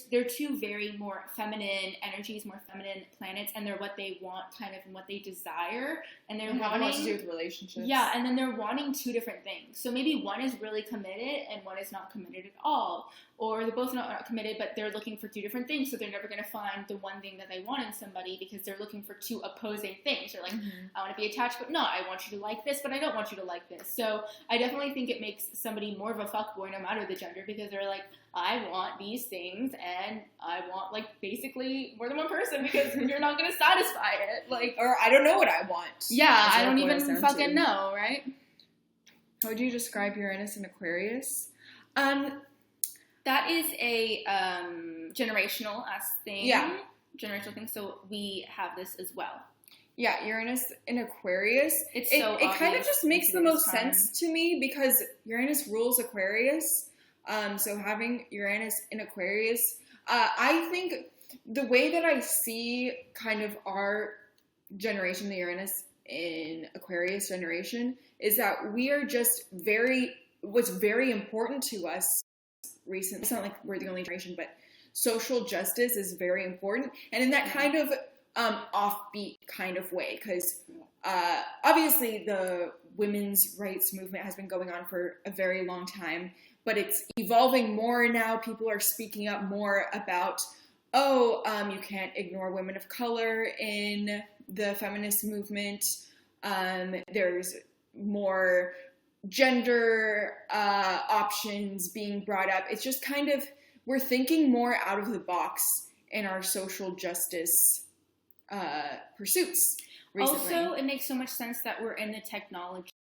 they're two very more feminine energies, more feminine planets, and they're what they want kind of and what they desire, and they're wanting what to do with relationships. Yeah, and then they're wanting two different things. So maybe one is really committed and one is not committed at all, or they're both not committed, but they're looking for two different things. So they're never going to find the one thing that they want in somebody, because they're looking for two opposing things. They're I want to be attached, but no, I want you to like this, but I don't want you to like this. So I definitely think it makes somebody more of a fuckboy, no matter the gender, because they're I want these things, and I want basically more than one person, because you're not going to satisfy it. Or I don't know what I want. Yeah, I don't even fucking know, right? How would you describe Uranus and Aquarius? That is a generational thing. Yeah. Generational thing. So we have this as well. Yeah, Uranus in Aquarius. It kind of just makes the most sense to me, because Uranus rules Aquarius. So having Uranus in Aquarius, I think the way that I see kind of our generation, the Uranus in Aquarius generation, is that we are just what's very important to us recently. It's not like we're the only generation, but social justice is very important. And in that kind of offbeat kind of way, because obviously the women's rights movement has been going on for a very long time, but it's evolving more now. People are speaking up more about, you can't ignore women of color in the feminist movement. There's more gender options being brought up. It's just kind of, we're thinking more out of the box in our social justice pursuits recently. Also, it makes so much sense that we're in the technology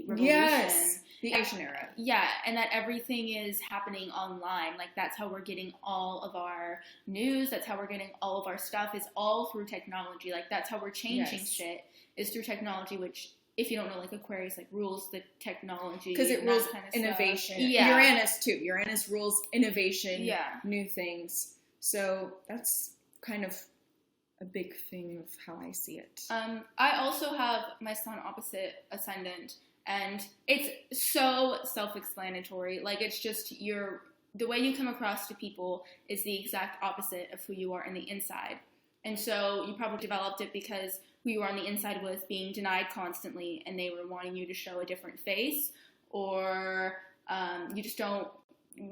revolution. Yes, the Asian era. Yeah, and that everything is happening online. That's how we're getting all of our news. That's how we're getting all of our stuff, is all through technology. That's how we're changing shit, is through technology, which, if you don't know, Aquarius, rules the technology. Because it rules kind of innovation. Yeah. Uranus, too. Uranus rules innovation, new things. So that's kind of a big thing of how I see it. I also have my sun opposite ascendant, and it's so self-explanatory. It's just the way you come across to people is the exact opposite of who you are on the inside. And so you probably developed it because who you are on the inside was being denied constantly, and they were wanting you to show a different face, or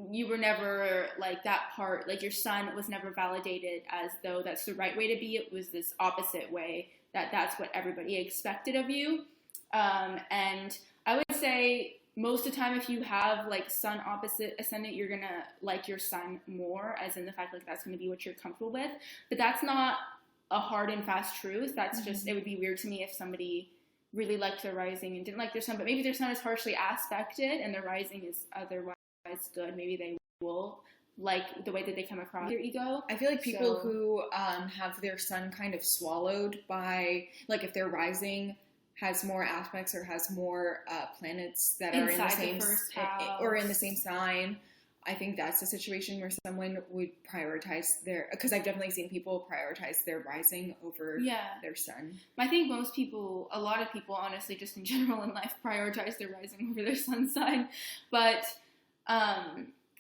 you were never that part, your sun was never validated as though that's the right way to be. It was this opposite way that that's what everybody expected of you. And I would say most of the time, if you have like sun opposite ascendant, you're gonna like your sun more, as in the fact like that's gonna be what you're comfortable with. But that's not a hard and fast truth. That's just, it would be weird to me if somebody really liked their rising and didn't like their sun, but maybe their sun is harshly aspected and their rising is otherwise good. Maybe they will like the way that they come across your ego. I feel like people who have their sun kind of swallowed by, like if their rising has more aspects or has more planets that are in the same or in the same sign, I think that's a situation where someone would prioritize their, because I've definitely seen people prioritize their rising over their sun. I think most people, a lot of people, honestly, just in general in life, prioritize their rising over their sun sign. But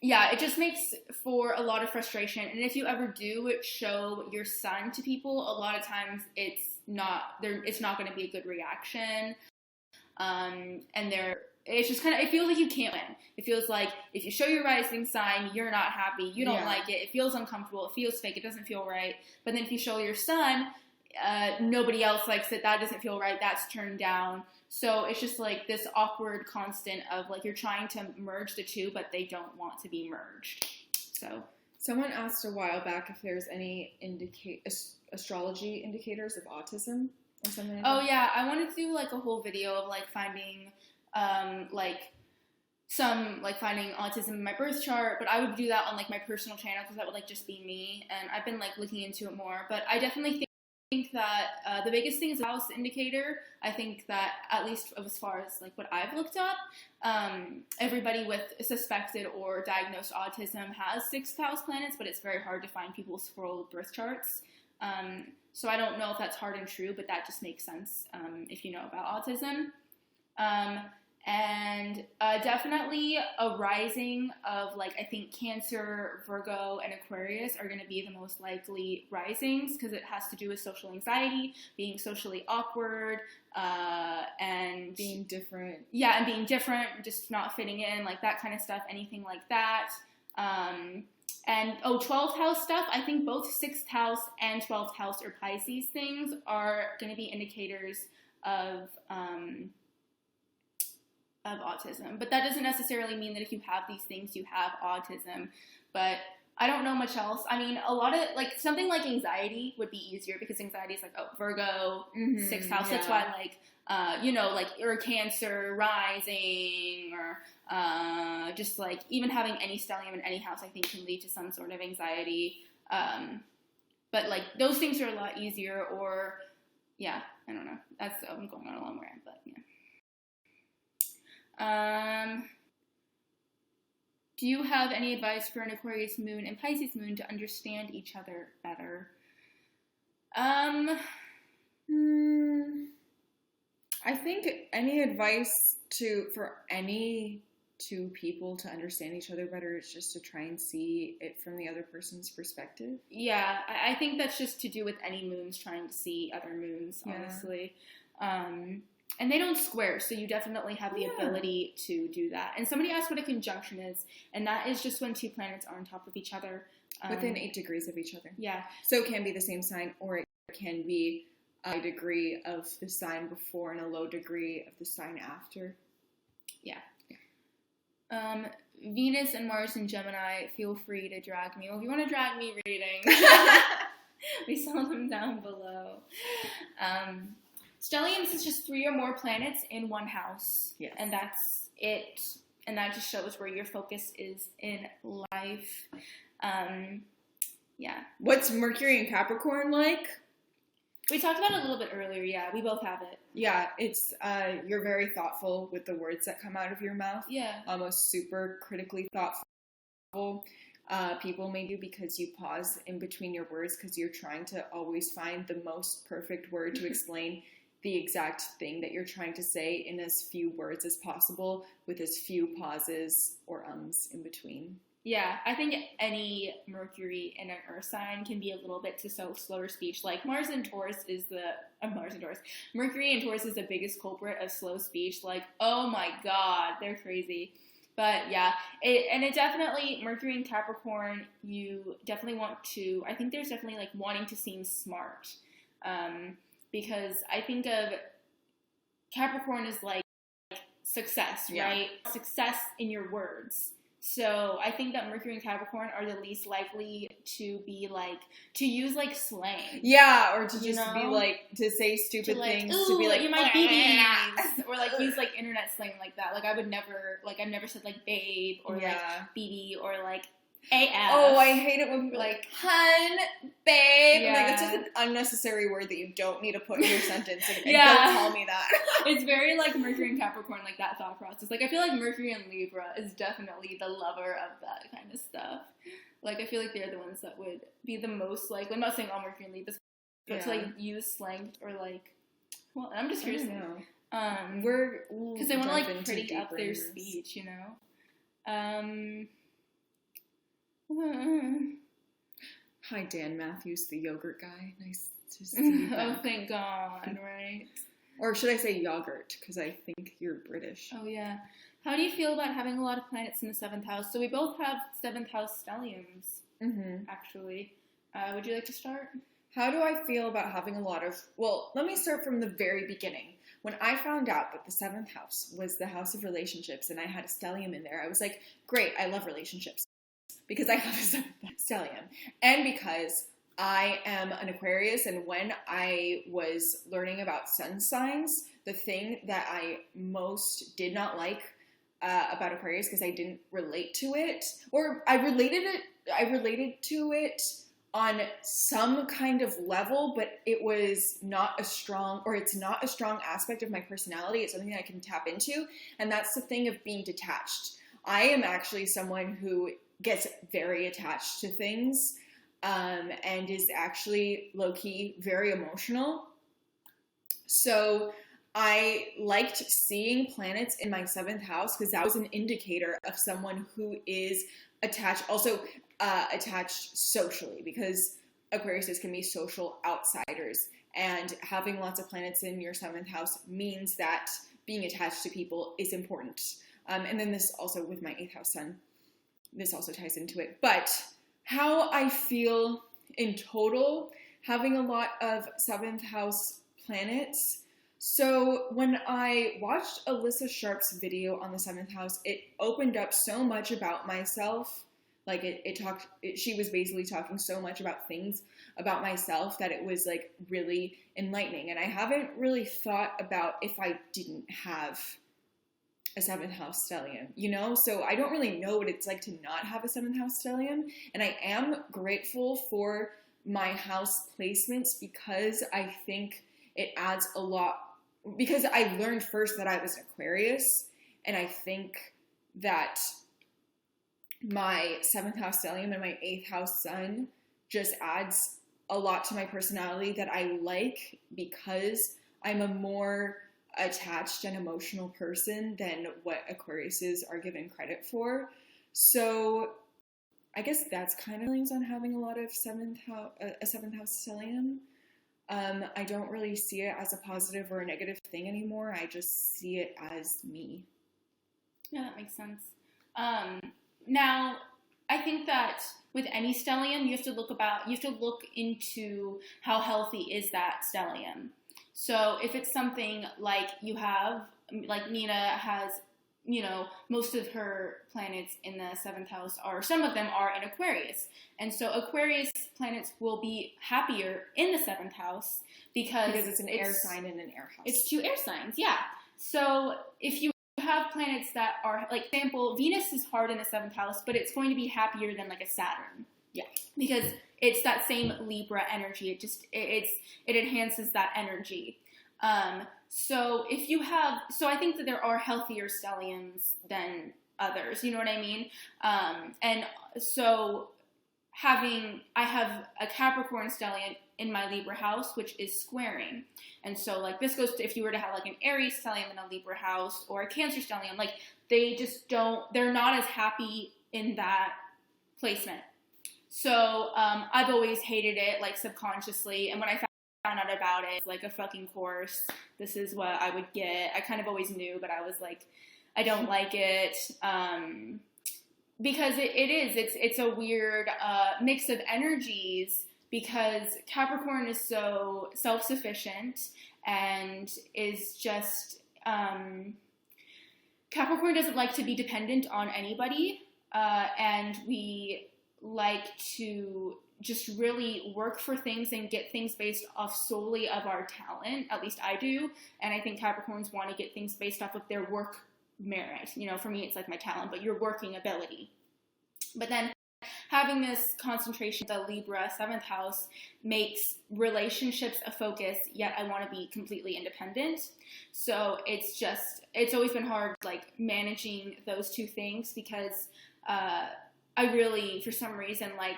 yeah, it just makes for a lot of frustration. And if you ever do show your sun to people, a lot of times it's not going to be a good reaction. And it's just kind of, it feels like you can't win. It feels like if you show your rising sign, you're not happy, you don't like it, it feels uncomfortable, it feels fake, it doesn't feel right. But then if you show your sun, nobody else likes it, that doesn't feel right, that's turned down. So it's just like this awkward constant of like you're trying to merge the two, but they don't want to be merged. So someone asked a while back if there's any astrology indicators of autism or something like that. Oh yeah, I wanted to do like a whole video of like finding finding autism in my birth chart, but I would do that on like my personal channel because that would like just be me, and I've been like looking into it more. But I definitely think that the biggest thing is a house indicator. I think that at least as far as like what I've looked up, everybody with suspected or diagnosed autism has 6th house planets, but it's very hard to find people's full birth charts. So I don't know if that's hard and true, but that just makes sense if you know about autism. And definitely a rising of like, I think Cancer, Virgo, and Aquarius are going to be the most likely risings because it has to do with social anxiety, being socially awkward, and being different. Yeah, and being different, just not fitting in, like that kind of stuff, anything like that. And 12th house stuff, I think both 6th house and 12th house or Pisces things are going to be indicators of autism. But that doesn't necessarily mean that if you have these things, you have autism. But I don't know much else. I mean, a lot of, like, something like anxiety would be easier because anxiety is like, oh, Virgo, 6th house. Yeah. That's why, like, you know, like, or Cancer rising, or just, like, even having any stellium in any house, I think, can lead to some sort of anxiety. But, like, those things are a lot easier, or, yeah, I don't know. I'm going on a long rant, but, yeah. Do you have any advice for an Aquarius moon and Pisces moon to understand each other better? I think any advice for any two people to understand each other better is just to try and see it from the other person's perspective. Yeah, I think that's just to do with any moons trying to see other moons, honestly. And they don't square, so you definitely have the ability to do that. And somebody asked what a conjunction is, and that is just when two planets are on top of each other. Within 8 degrees of each other. Yeah. So it can be the same sign, or it can be a degree of the sign before and a low degree of the sign after. Yeah. Venus and Mars and Gemini, feel free to drag me. Well, if you want to drag me reading, we saw them down below. Stelliums is just 3 or more planets in one house. Yes. And that's it. And that just shows where your focus is in life. Yeah. What's Mercury and Capricorn like? We talked about it a little bit earlier. Yeah, we both have it. Yeah, it's you're very thoughtful with the words that come out of your mouth. Yeah. Almost super critically thoughtful. People may do because you pause in between your words because you're trying to always find the most perfect word to explain the exact thing that you're trying to say in as few words as possible with as few pauses or ums in between. Yeah, I think any Mercury in an Earth sign can be a little bit to slower speech. Like Mars and Taurus is Mercury and Taurus is the biggest culprit of slow speech. Like, oh my God, they're crazy. But yeah, it definitely, Mercury and Capricorn, you definitely want to, I think there's definitely like wanting to seem smart. because I think of Capricorn as like success, right? Success in your words. So I think that Mercury and Capricorn are the least likely to be like, to use like slang. Yeah, or to just be like, to say stupid things, to be like, you might BBs, or like use like internet slang like that. Like I would never, like I've never said like babe, or like BB, or like AF. Oh, I hate it when people are like, hun, babe. Yeah. Like, it's just an unnecessary word that you don't need to put in your sentence. And don't call me that. It's very, like, Mercury and Capricorn, like, that thought process. Like, I feel like Mercury and Libra is definitely the lover of that kind of stuff. Like, I feel like they're the ones that would be the most, like, I'm not saying all Mercury and Libra, but to, like, use slang or, like, well, I'm just curious. Because they want to, like, pretty up their speech, you know? Hi, Dan Matthews, the yogurt guy. Nice to see you back. Oh, thank God, right? Or should I say yogurt, because I think you're British. Oh, yeah. How do you feel about having a lot of planets in the 7th house? So we both have 7th house stallions, actually. Would you like to start? How do I feel about having a lot of... Well, let me start from the very beginning. When I found out that the 7th house was the house of relationships and I had a stellium in there, I was like, great, I love relationships. Because I have a 7th stellium. And because I am an Aquarius, and when I was learning about sun signs, the thing that I most did not like about Aquarius, because I didn't relate to it, or I related to it on some kind of level, but it was not a strong, or it's not a strong aspect of my personality. It's something that I can tap into, and that's the thing of being detached. I am actually someone who gets very attached to things, and is actually low-key very emotional. So I liked seeing planets in my 7th house because that was an indicator of someone who is attached, also attached socially, because Aquariuses can be social outsiders, and having lots of planets in your 7th house means that being attached to people is important. And then this also with my 8th house sun, this also ties into it. But how I feel in total, having a lot of 7th house planets. So when I watched Alyssa Sharp's video on the 7th house, it opened up so much about myself. Like she was basically talking so much about things about myself that it was like really enlightening. And I haven't really thought about if I didn't have a 7th house stellium, you know? So I don't really know what it's like to not have a 7th house stellium. And I am grateful for my house placements because I think it adds a lot, because I learned first that I was an Aquarius, and I think that my 7th house stellium and my 8th house sun just adds a lot to my personality that I like, because I'm a more attached and emotional person than what Aquariuses are given credit for. So I guess that's kind of feelings on having a lot of 7th house stellium. I don't really see it as a positive or a negative thing anymore. I just see it as me. Yeah, that makes sense. Now, I think that with any stellium, you have to look into how healthy is that stellium. So if it's something like you have, like Nina has, you know, most of her planets in the 7th house some of them are in Aquarius. And so Aquarius planets will be happier in the 7th house because it's an air sign and an air house. It's 2 air signs, yeah. So if you have planets that are, like, for example, Venus is hard in the 7th house, but it's going to be happier than like a Saturn. Yeah. Because it's that same Libra energy. It enhances that energy. So I think that there are healthier stelliums than others, you know what I mean? And so I have a Capricorn stellium in my Libra house, which is squaring. And so like this goes to, if you were to have like an Aries stellium in a Libra house or a Cancer stellium, like they're not as happy in that placement. So I've always hated it, like subconsciously. And when I found out about it, like a fucking course, this is what I would get. I kind of always knew, but I was like, I don't like it. Because it's a weird mix of energies, because Capricorn is so self-sufficient and is just, Capricorn doesn't like to be dependent on anybody, and we like to just really work for things and get things based off solely of our talent. At least I do. And I think Capricorns want to get things based off of their work merit. You know, for me, it's like my talent, but your working ability. But then having this concentration, the Libra 7th house, makes relationships a focus, yet I want to be completely independent. So it's always been hard, like, managing those two things, because I really, for some reason, like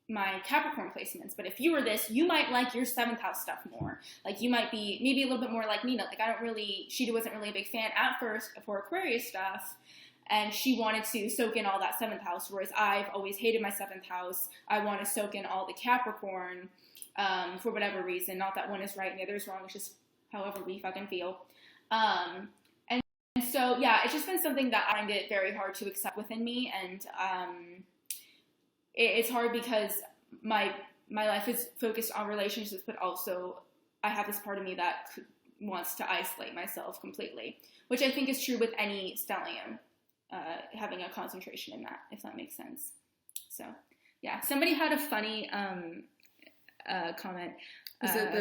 my Capricorn placements. But if you were this, you might like your 7th house stuff more. Like, you might be maybe a little bit more like Nina. Like, she wasn't really a big fan at first for Aquarius stuff, and she wanted to soak in all that 7th house, whereas I've always hated my 7th house. I want to soak in all the Capricorn, for whatever reason. Not that one is right and the other is wrong. It's just however we fucking feel. And so, yeah, it's just been something that I find it very hard to accept within me, and it's hard because my life is focused on relationships, but also I have this part of me that wants to isolate myself completely, which I think is true with any Stallion, having a concentration in that, if that makes sense. So, yeah. Somebody had a funny comment. Is it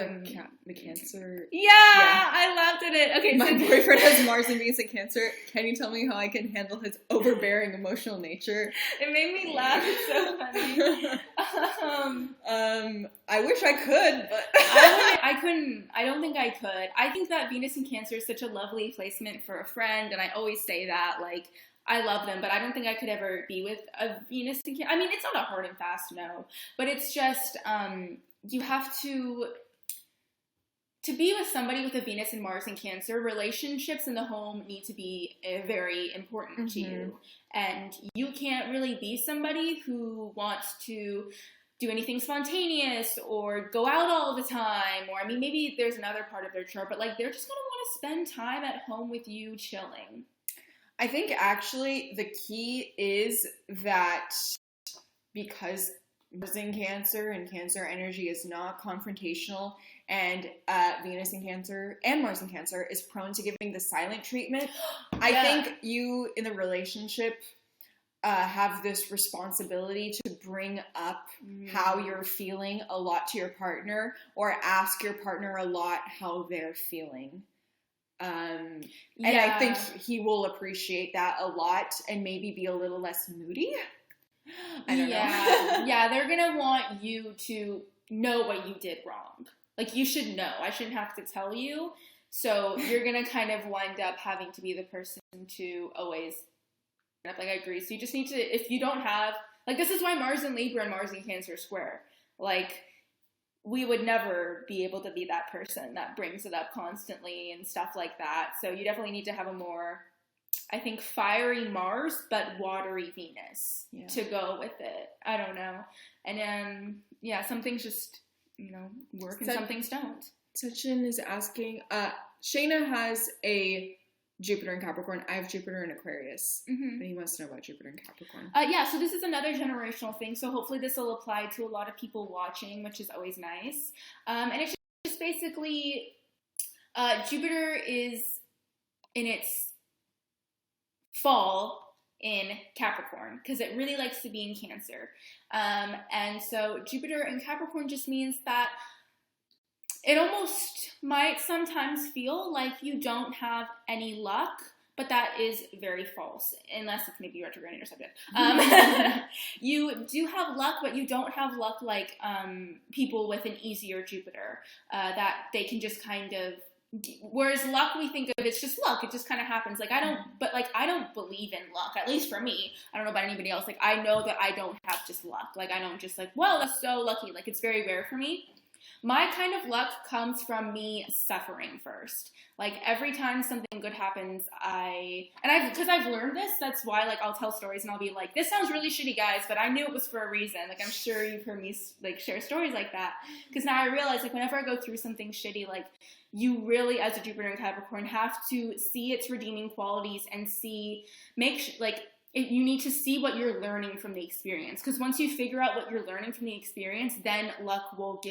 the Cancer? Yeah, I laughed at it. Okay, my boyfriend has Mars and Venus in Cancer. Can you tell me how I can handle his overbearing emotional nature? It made me laugh. It's so funny. I wish I could, but I couldn't. I don't think I could. I think that Venus in Cancer is such a lovely placement for a friend, and I always say that, like, I love them, but I don't think I could ever be with a Venus in Cancer. I mean, it's not a hard and fast no, but it's just, you have to be with somebody with a Venus and Mars in Cancer. Relationships in the home need to be very important to you. And you can't really be somebody who wants to do anything spontaneous or go out all the time. Or, I mean, maybe there's another part of their chart, but, like, they're just going to want to spend time at home with you chilling. I think actually the key is that because Mars in Cancer and Cancer energy is not confrontational, and Venus in Cancer and Mars in Cancer is prone to giving the silent treatment. I think you in the relationship have this responsibility to bring up how you're feeling a lot to your partner, or ask your partner a lot how they're feeling. And I think he will appreciate that a lot and maybe be a little less moody. I don't know. Yeah, they're going to want you to know what you did wrong. Like, you should know. I shouldn't have to tell you. So you're going to kind of wind up having to be the person to always, like, I agree. So you just need to, if you don't have, like, this is why Mars in Libra and Mars in Cancer square. Like, we would never be able to be that person that brings it up constantly and stuff like that. So you definitely need to have a more, I think, fiery Mars, but watery Venus to go with it. I don't know. And some things just, work and some things don't. Sachin is asking, Shaina has a Jupiter in Capricorn. I have Jupiter in Aquarius. But he wants to know about Jupiter in Capricorn. So this is another generational thing. So hopefully this will apply to a lot of people watching, which is always nice. And it's just basically, Jupiter is in its fall in Capricorn, because it really likes to be in Cancer. And so Jupiter in Capricorn just means that it almost might sometimes feel like you don't have any luck, but that is very false, unless it's maybe retrograde Intercepted. You do have luck, but you don't have luck like people with an easier Jupiter, that they can just kind of, whereas luck we think of, it's just luck, it just kind of happens. Like, I don't believe in luck, at least for me. I don't know about anybody else. Like, I know that I don't have just luck. Like, I don't just like, well, that's so lucky. Like, it's very rare for me. My kind of luck comes from me suffering first. Like, every time something good happens, because I've learned this, that's why, like, I'll tell stories and I'll be like, this sounds really shitty, guys, but I knew it was for a reason. Like, I'm sure you've heard me, like, share stories like that. Because now I realize, like, whenever I go through something shitty, like, you really, as a Jupiter in Capricorn, have to see its redeeming qualities and you need to see what you're learning from the experience. Because once you figure out what you're learning from the experience, then luck will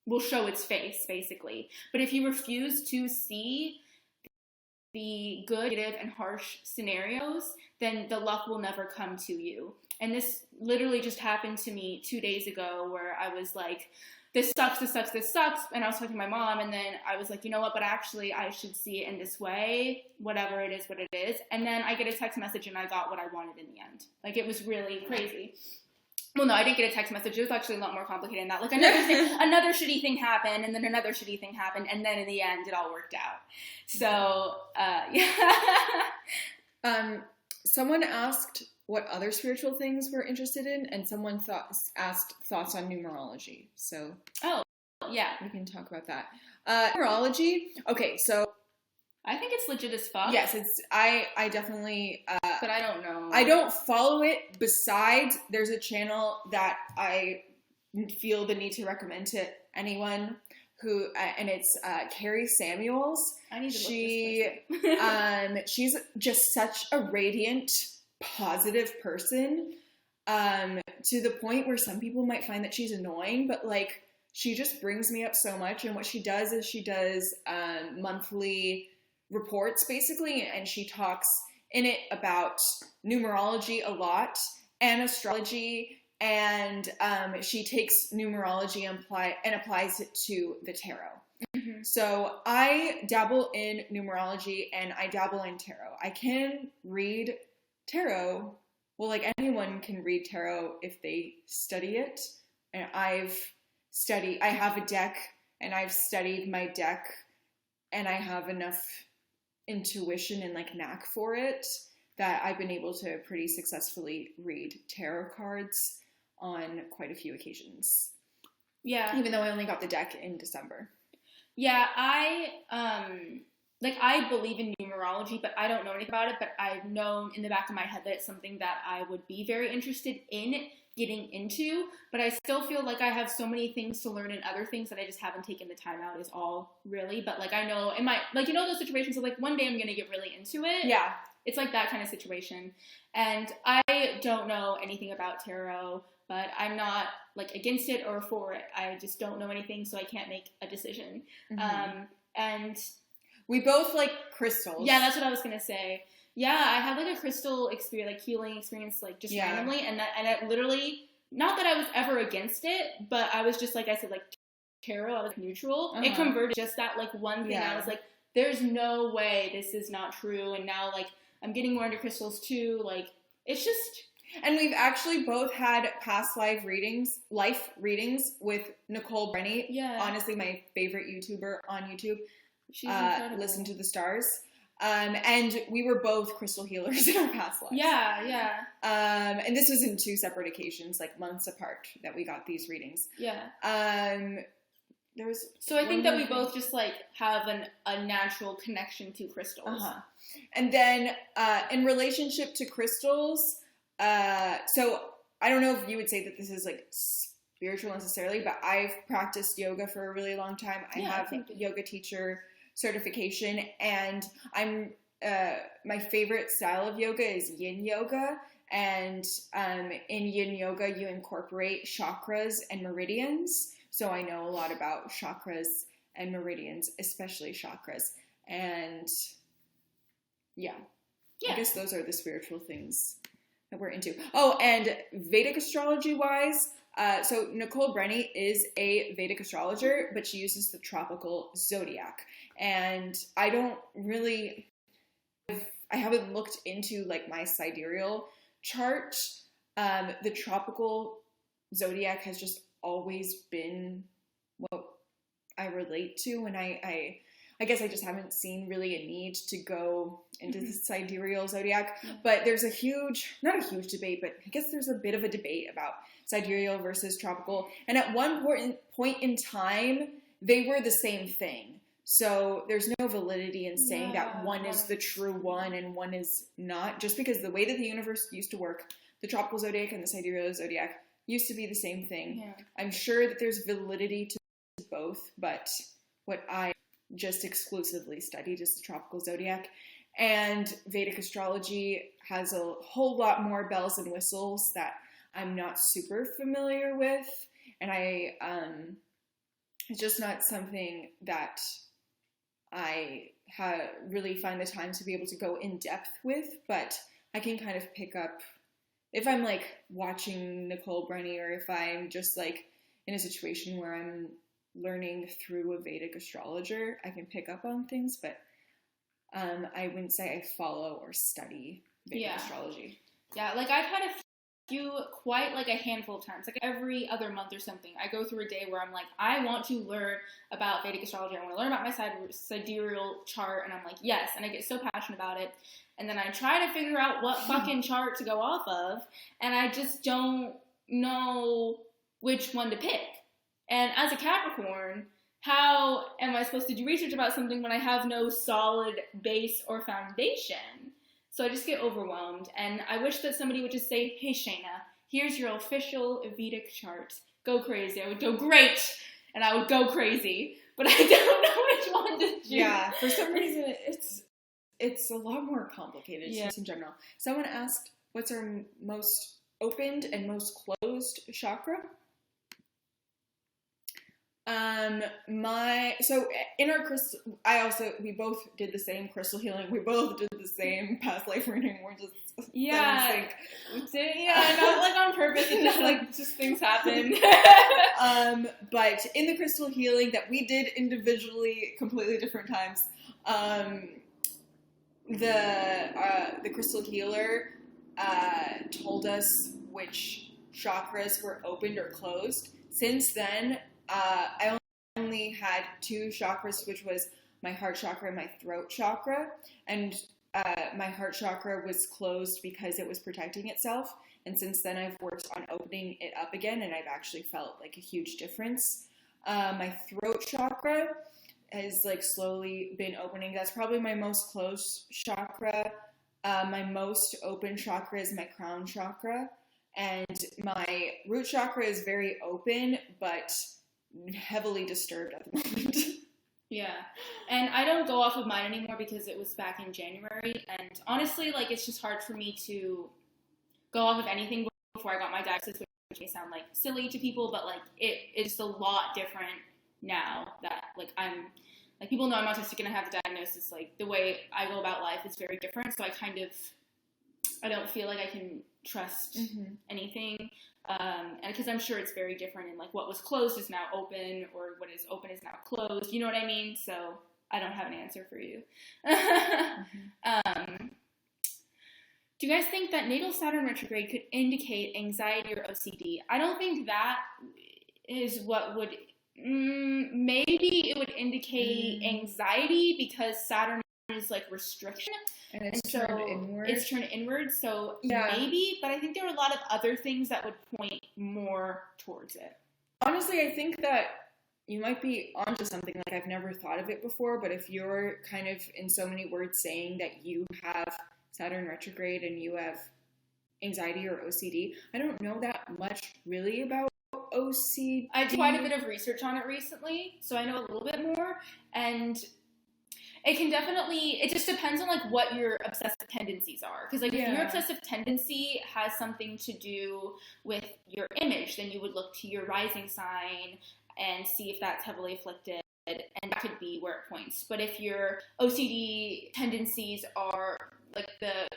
will show its face, basically. But if you refuse to see the good, negative, and harsh scenarios, then the luck will never come to you. And this literally just happened to me 2 days ago, where I was like, this sucks, this sucks, this sucks. And I was talking to my mom, and then I was like, you know what, but actually I should see it in this way, whatever it is, what it is. And then I get a text message, and I got what I wanted in the end. Like, it was really crazy. Well, no, I didn't get a text message. It was actually a lot more complicated than that. Like, another shitty thing happened, and then another shitty thing happened, and then in the end, it all worked out. So, yeah. Someone asked what other spiritual things we're interested in, and someone asked thoughts on numerology. So, yeah, we can talk about that. Numerology. Okay, so I think it's legit as fuck. Yes, it's. I definitely. But I don't know. I don't follow it. Besides, there's a channel that I feel the need to recommend to anyone who, and it's Carrie Samuels. I need to look this person. She's just such a radiant, positive person. To the point where some people might find that she's annoying, but like she just brings me up so much. And what she does is she does monthly reports, basically, and she talks in it about numerology a lot and astrology, and she takes numerology and applies it to the tarot. Mm-hmm. So I dabble in numerology and I dabble in tarot. I can read tarot. Well, like anyone can read tarot if they study it. And I have a deck, and I've studied my deck, and I have enough intuition and like knack for it that I've been able to pretty successfully read tarot cards on quite a few occasions. Yeah. Even though I only got the deck in December. Yeah, I believe in numerology, but I don't know anything about it, but I've known in the back of my head that it's something that I would be very interested in getting into, but I still feel like I have so many things to learn and other things that I just haven't taken the time out is all, really. But like I know it might, like, you know, those situations of like one day I'm gonna get really into it. Yeah, it's like that kind of situation. And I don't know anything about tarot, but I'm not like against it or for it. I just don't know anything, so I can't make a decision. Mm-hmm. And we both like crystals. Yeah, that's what I was gonna say. Yeah, I had like a crystal experience, like healing experience, like just randomly, and it literally, not that I was ever against it, but I was just like I said, like tarot, I was neutral. Uh-huh. It converted just that like one thing. Yeah. I was like, there's no way this is not true, and now like I'm getting more into crystals too. Like it's just. And we've actually both had past life readings with Nicole Brenny. Yeah. Honestly, my favorite YouTuber on YouTube. She's incredible. Listen to the Stars. And we were both crystal healers in our past lives. Yeah. And this was in 2 separate occasions, like months apart, that we got these readings. Yeah. So I think that we both just like have a natural connection to crystals. Uh-huh. And then in relationship to crystals, so I don't know if you would say that this is like spiritual necessarily, but I've practiced yoga for a really long time. I have yoga teacher certification, and I'm my favorite style of yoga is yin yoga, and in yin yoga you incorporate chakras and meridians, so I know a lot about chakras and meridians, especially chakras, and yeah. I guess those are the spiritual things that we're into. Oh, and Vedic astrology wise, so Nicole Brenny is a Vedic astrologer, but she uses the tropical zodiac. And I haven't looked into like my sidereal chart. The tropical zodiac has just always been what I relate to, and I guess I just haven't seen really a need to go into the sidereal zodiac. Yeah. But there's not a huge debate, but I guess there's a bit of a debate about sidereal versus tropical. And at one point in time, they were the same thing. So there's no validity in saying that one is the true one and one is not. Just because the way that the universe used to work, the tropical zodiac and the sidereal zodiac used to be the same thing. Yeah. I'm sure that there's validity to both, but what I just exclusively studied is the tropical zodiac. And Vedic astrology has a whole lot more bells and whistles that I'm not super familiar with. And it's just not something that I really find the time to be able to go in depth with, but I can kind of pick up if I'm like watching Nicole Brenny, or if I'm just like in a situation where I'm learning through a Vedic astrologer, I can pick up on things, but I wouldn't say I follow or study Vedic astrology. Yeah, like I've had a few, quite like a handful of times, like every other month or something, I go through a day where I'm like, I want to learn about Vedic astrology. I want to learn about my sidereal chart, and I'm like, yes, and I get so passionate about it. And then I try to figure out what fucking chart to go off of, and I just don't know which one to pick. And as a Capricorn, how am I supposed to do research about something when I have no solid base or foundation? So I just get overwhelmed, and I wish that somebody would just say, hey, Shaina, here's your official Vedic chart. Go crazy. I would go, great, and I would go crazy, but I don't know which one to choose. Yeah, for some reason, it's a lot more complicated just in general. Someone asked, what's our most opened and most closed chakra? So in our crystal, we both did the same crystal healing. We both did the same past life reading. We're just not like on purpose. It's just like just things happen. But in the crystal healing that we did individually, completely different times, the crystal healer told us which chakras were opened or closed. Since then, I only had two chakras, which was my heart chakra and my throat chakra. And my heart chakra was closed because it was protecting itself. And since then, I've worked on opening it up again, and I've actually felt like a huge difference. My throat chakra has like slowly been opening. That's probably my most closed chakra. My most open chakra is my crown chakra. And my root chakra is very open, but heavily disturbed at the moment. Yeah. And I don't go off of mine anymore because it was back in January. And honestly, like, it's just hard for me to go off of anything before I got my diagnosis, which may sound like silly to people, but like it's a lot different now that like people know I'm autistic and I have the diagnosis. Like the way I go about life is very different. So I don't feel like I can trust anything. And because I'm sure it's very different, and like what was closed is now open, or what is open is now closed. You know what I mean? So I don't have an answer for you. Do you guys think that natal Saturn retrograde could indicate anxiety or OCD? I don't think that is what would. Maybe it would indicate anxiety because Saturn is like restriction. And it's turned inward. It's turned inward, so maybe, but I think there are a lot of other things that would point more towards it. Honestly, I think that you might be onto something. Like, I've never thought of it before, but if you're kind of in so many words saying that you have Saturn retrograde and you have anxiety or OCD, I don't know that much really about OCD. I did quite a bit of research on it recently, so I know a little bit more, and it just depends on, like, what your obsessive tendencies are. Because, like, if your obsessive tendency has something to do with your image, then you would look to your rising sign and see if that's heavily afflicted, and that could be where it points. But if your OCD tendencies are, like, the,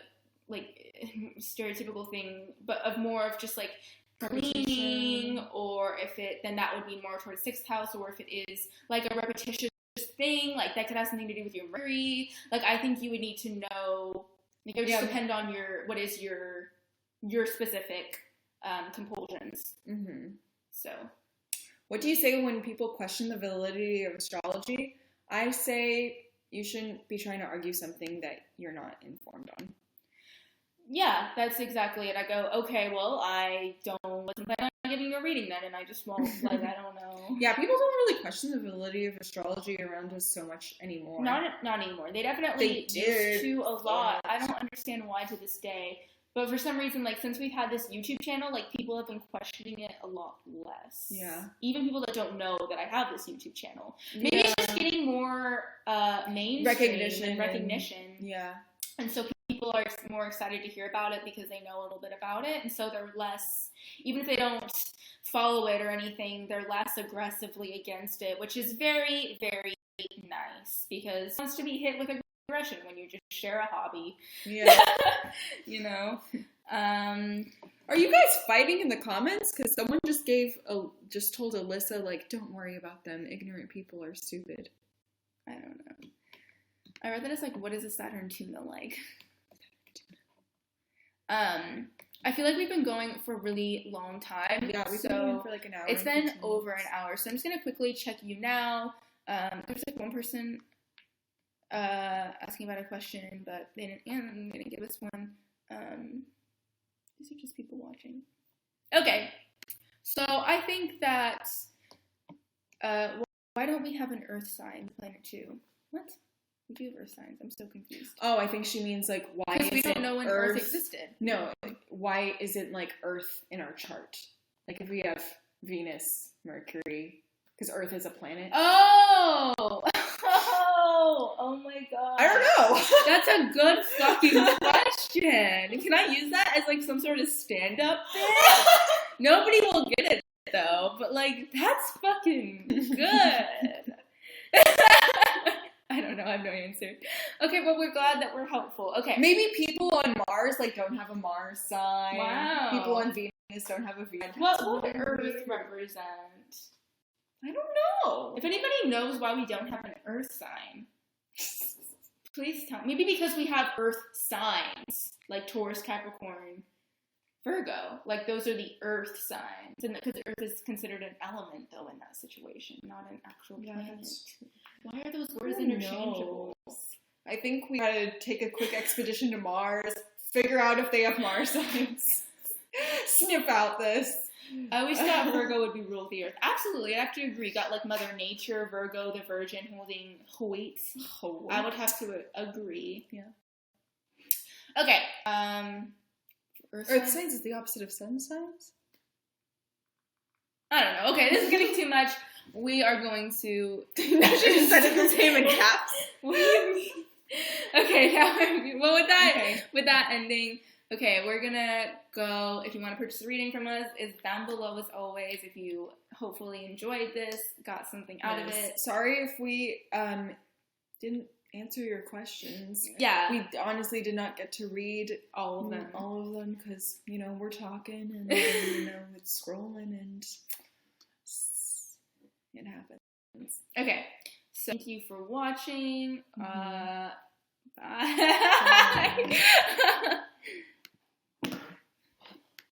like, stereotypical thing, but of more of just, like, cleaning, or then that would be more towards 6th house, or if it is, like, a repetitious thing, like that could have something to do with your Mercury. Like, I think you would need to know, like, it would just depend on what is your specific compulsions. So what do you say when people question the validity of astrology? I say you shouldn't be trying to argue something that you're not informed on. Yeah, that's exactly it. I go, okay, well, I wasn't planning on giving you a reading then, and I just won't, like, I don't know. Yeah, people don't really question the validity of astrology around us so much anymore. Not anymore. They definitely used to a lot. I don't understand why to this day. But for some reason, like, since we've had this YouTube channel, like, people have been questioning it a lot less. Yeah. Even people that don't know that I have this YouTube channel. Maybe it's just getting more mainstream recognition. Yeah. And so people are more excited to hear about it because they know a little bit about it. And so they're less, even if they don't follow it or anything, they're less aggressively against it, which is very, very nice, because it wants to be hit with aggression when you just share a hobby. Yeah. You know? Are you guys fighting in the comments? Because someone just told Alyssa, like, don't worry about them. Ignorant people are stupid. I don't know. I read that as, like, what is a Saturn tuna like? I feel like we've been going for a really long time. Yeah, we've been going for like an hour. It's been over an hour, so I'm just gonna quickly check you now. There's like one person asking about a question, but they didn't give us one. These are just people watching. Okay, so I think that why don't we have an Earth sign, Planet 2? What? We do have Earth signs. I'm so confused. Oh, I think she means like why isn't we don't know when Earth existed. No, why isn't like Earth in our chart? Like if we have Venus, Mercury, because Earth is a planet. Oh my god. I don't know. That's a good fucking question. Can I use that as like some sort of stand-up thing? Nobody will get it though, but like that's fucking good. I don't know, I have no answer. Okay, but we're glad that we're helpful. Okay. Maybe people on Mars like don't have a Mars sign. Wow. People on Venus don't have a Venus. What would Earth represent? I don't know. If anybody knows why we don't have an Earth sign, please tell me. Maybe because we have Earth signs, like Taurus, Capricorn, Virgo. Like, those are the Earth signs. And because Earth is considered an element, though, in that situation, not an actual planet. Why are those words interchangeable? I think we gotta take a quick expedition to Mars, figure out if they have Mars signs, sniff out this. I always thought Virgo would be rule of the Earth. Absolutely, I have to agree. Got like Mother Nature, Virgo, the Virgin holding Hoyts. I would have to agree. Yeah. Okay. Earth signs is the opposite of Sun signs? I don't know. Okay, this is getting too much. We are going to. She just said it the same in caps. Okay, now well with that ending. Okay, we're gonna go. If you want to purchase a reading from us, it's down below as always. If you hopefully enjoyed this, got something out of it. Sorry if we didn't answer your questions. Yeah, we honestly did not get to read all of them because we're talking and it's scrolling and it happens. Okay, so thank you for watching. Bye.